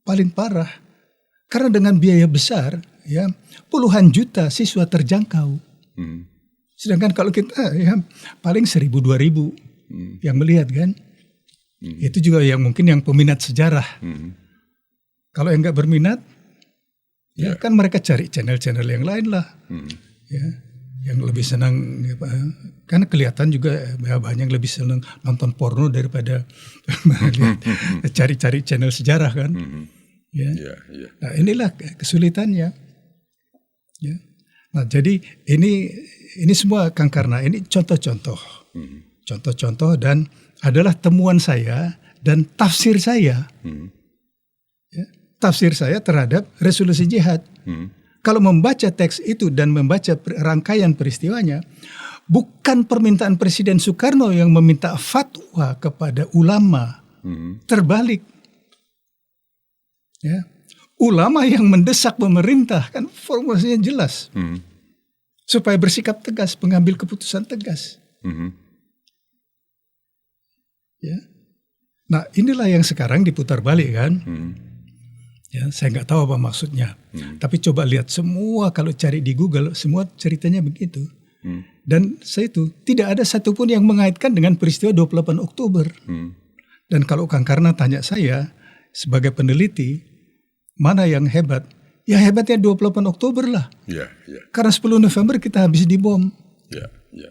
Paling parah. Karena dengan biaya besar ya, puluhan juta siswa terjangkau. Sedangkan kalau kita ya paling 1.000-2.000 yang melihat kan. Itu juga yang mungkin yang peminat sejarah. Kalau yang nggak berminat, ya kan mereka cari channel-channel yang lain lah. Ya, yang lebih senang, ya, karena kelihatan juga ya, banyak yang lebih senang nonton porno daripada cari-cari channel sejarah kan. Ya. Nah inilah kesulitannya. Ya. Nah jadi ini semua Kang Karna, ini contoh-contoh. Contoh-contoh dan adalah temuan saya dan tafsir saya. Ya, tafsir saya terhadap resolusi jihad. Kalau membaca teks itu dan membaca rangkaian peristiwanya, bukan permintaan Presiden Soekarno yang meminta fatwa kepada ulama. Terbalik. Ya. Ulama yang mendesak pemerintah, kan formulasinya jelas. Supaya bersikap tegas, pengambil keputusan tegas. Ya. Nah inilah yang sekarang diputar balik kan. Ya, saya nggak tahu apa maksudnya. Tapi coba lihat semua, kalau cari di Google, semua ceritanya begitu. Dan saya itu tidak ada satupun yang mengaitkan dengan peristiwa 28 Oktober. Dan kalau Kang Karna tanya saya sebagai peneliti, mana yang hebat? Ya hebatnya 28 Oktober lah. Ya, ya, Karena 10 November kita habis dibom. ya, ya.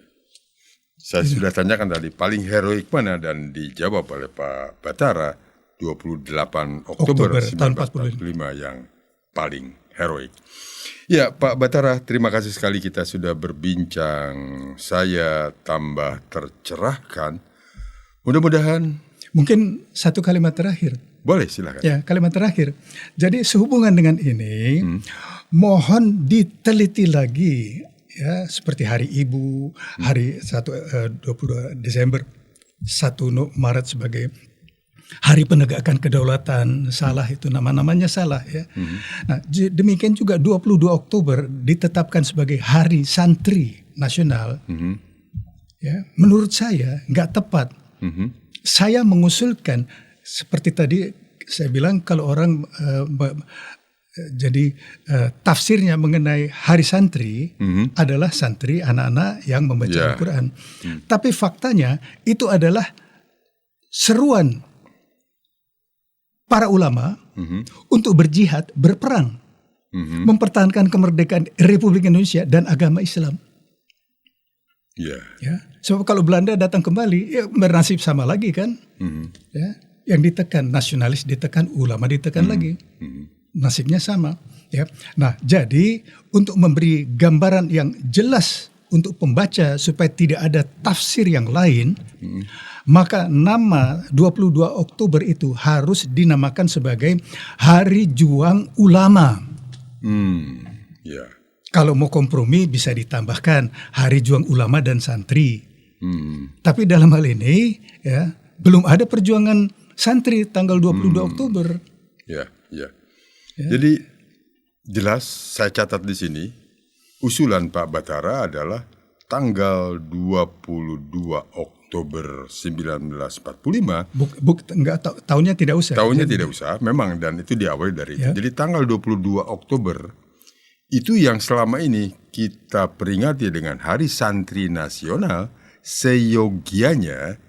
Saya sudah tanyakan tadi paling heroik mana dan dijawab oleh Pak Batara 28 Oktober tahun 1945 yang paling heroik. Ya, Pak Batara, terima kasih sekali kita sudah berbincang. Saya tambah tercerahkan. Mudah-mudahan. Mungkin satu kalimat terakhir. Boleh, silakan. Ya, kalimat terakhir. Jadi sehubungan dengan ini, mohon diteliti lagi, ya, seperti Hari Ibu, hari 22 Desember, 1 Maret sebagai Hari Penegakan Kedaulatan, salah itu nama-namanya salah ya. Nah, demikian juga 22 Oktober ditetapkan sebagai Hari Santri Nasional. Ya, menurut saya nggak tepat. Saya mengusulkan seperti tadi saya bilang kalau orang jadi tafsirnya mengenai Hari Santri adalah santri anak-anak yang membaca Al-Quran. Tapi faktanya itu adalah seruan para ulama untuk berjihad, berperang, mempertahankan kemerdekaan Republik Indonesia dan agama Islam. Ya, sebab kalau Belanda datang kembali, ya bernasib sama lagi kan? Ya, yang ditekan nasionalis ditekan, ulama ditekan lagi, nasibnya sama. Ya, nah jadi untuk memberi gambaran yang jelas untuk pembaca supaya tidak ada tafsir yang lain, maka nama 22 Oktober itu harus dinamakan sebagai Hari Juang Ulama. Ya. Kalau mau kompromi bisa ditambahkan Hari Juang Ulama dan Santri. Tapi dalam hal ini ya belum ada perjuangan santri tanggal 22 Oktober. Ya. Jadi jelas saya catat di sini usulan Pak Batara adalah tanggal 22 Oktober 1945. Tahunnya tidak usah. Tahunnya tidak usah, memang, dan itu diawali dari itu. Jadi tanggal 22 Oktober itu yang selama ini kita peringati dengan Hari Santri Nasional, seyogianya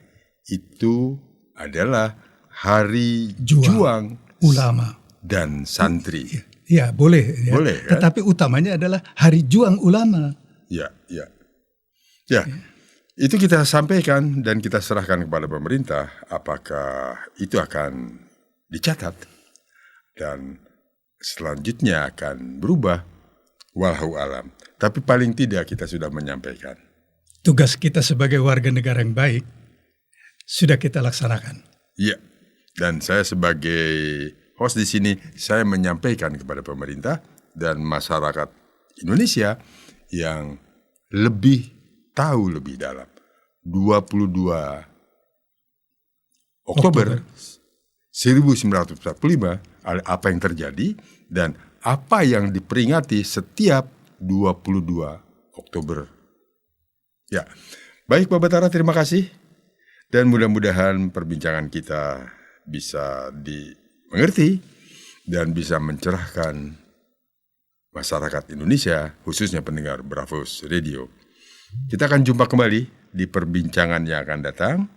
itu adalah Hari Juang Ulama dan Santri. Ya, boleh. Ya. Boleh, kan? Tetapi utamanya adalah Hari Juang Ulama. Ya. Itu kita sampaikan dan kita serahkan kepada pemerintah apakah itu akan dicatat dan selanjutnya akan berubah. Wallahu alam. Tapi paling tidak kita sudah menyampaikan. Tugas kita sebagai warga negara yang baik sudah kita laksanakan. Iya. Dan saya sebagai host di sini, saya menyampaikan kepada pemerintah dan masyarakat Indonesia yang lebih tahu lebih dalam. 22 Oktober 1945 apa yang terjadi dan apa yang diperingati setiap 22 Oktober. Ya, baik Pak Batara, terima kasih. Dan mudah-mudahan perbincangan kita bisa dimengerti dan bisa mencerahkan masyarakat Indonesia, khususnya pendengar Bravos Radio. Kita akan jumpa kembali di perbincangan yang akan datang.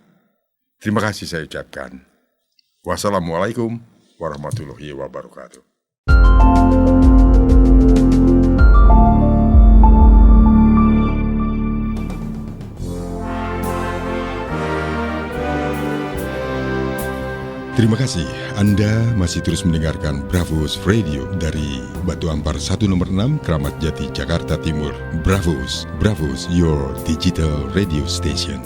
Terima kasih saya ucapkan. Wassalamualaikum warahmatullahi wabarakatuh. Terima kasih Anda masih terus mendengarkan Bravos Radio dari Batu Ampar 1 nomor 6 Kramat Jati Jakarta Timur. Bravos, your digital radio station.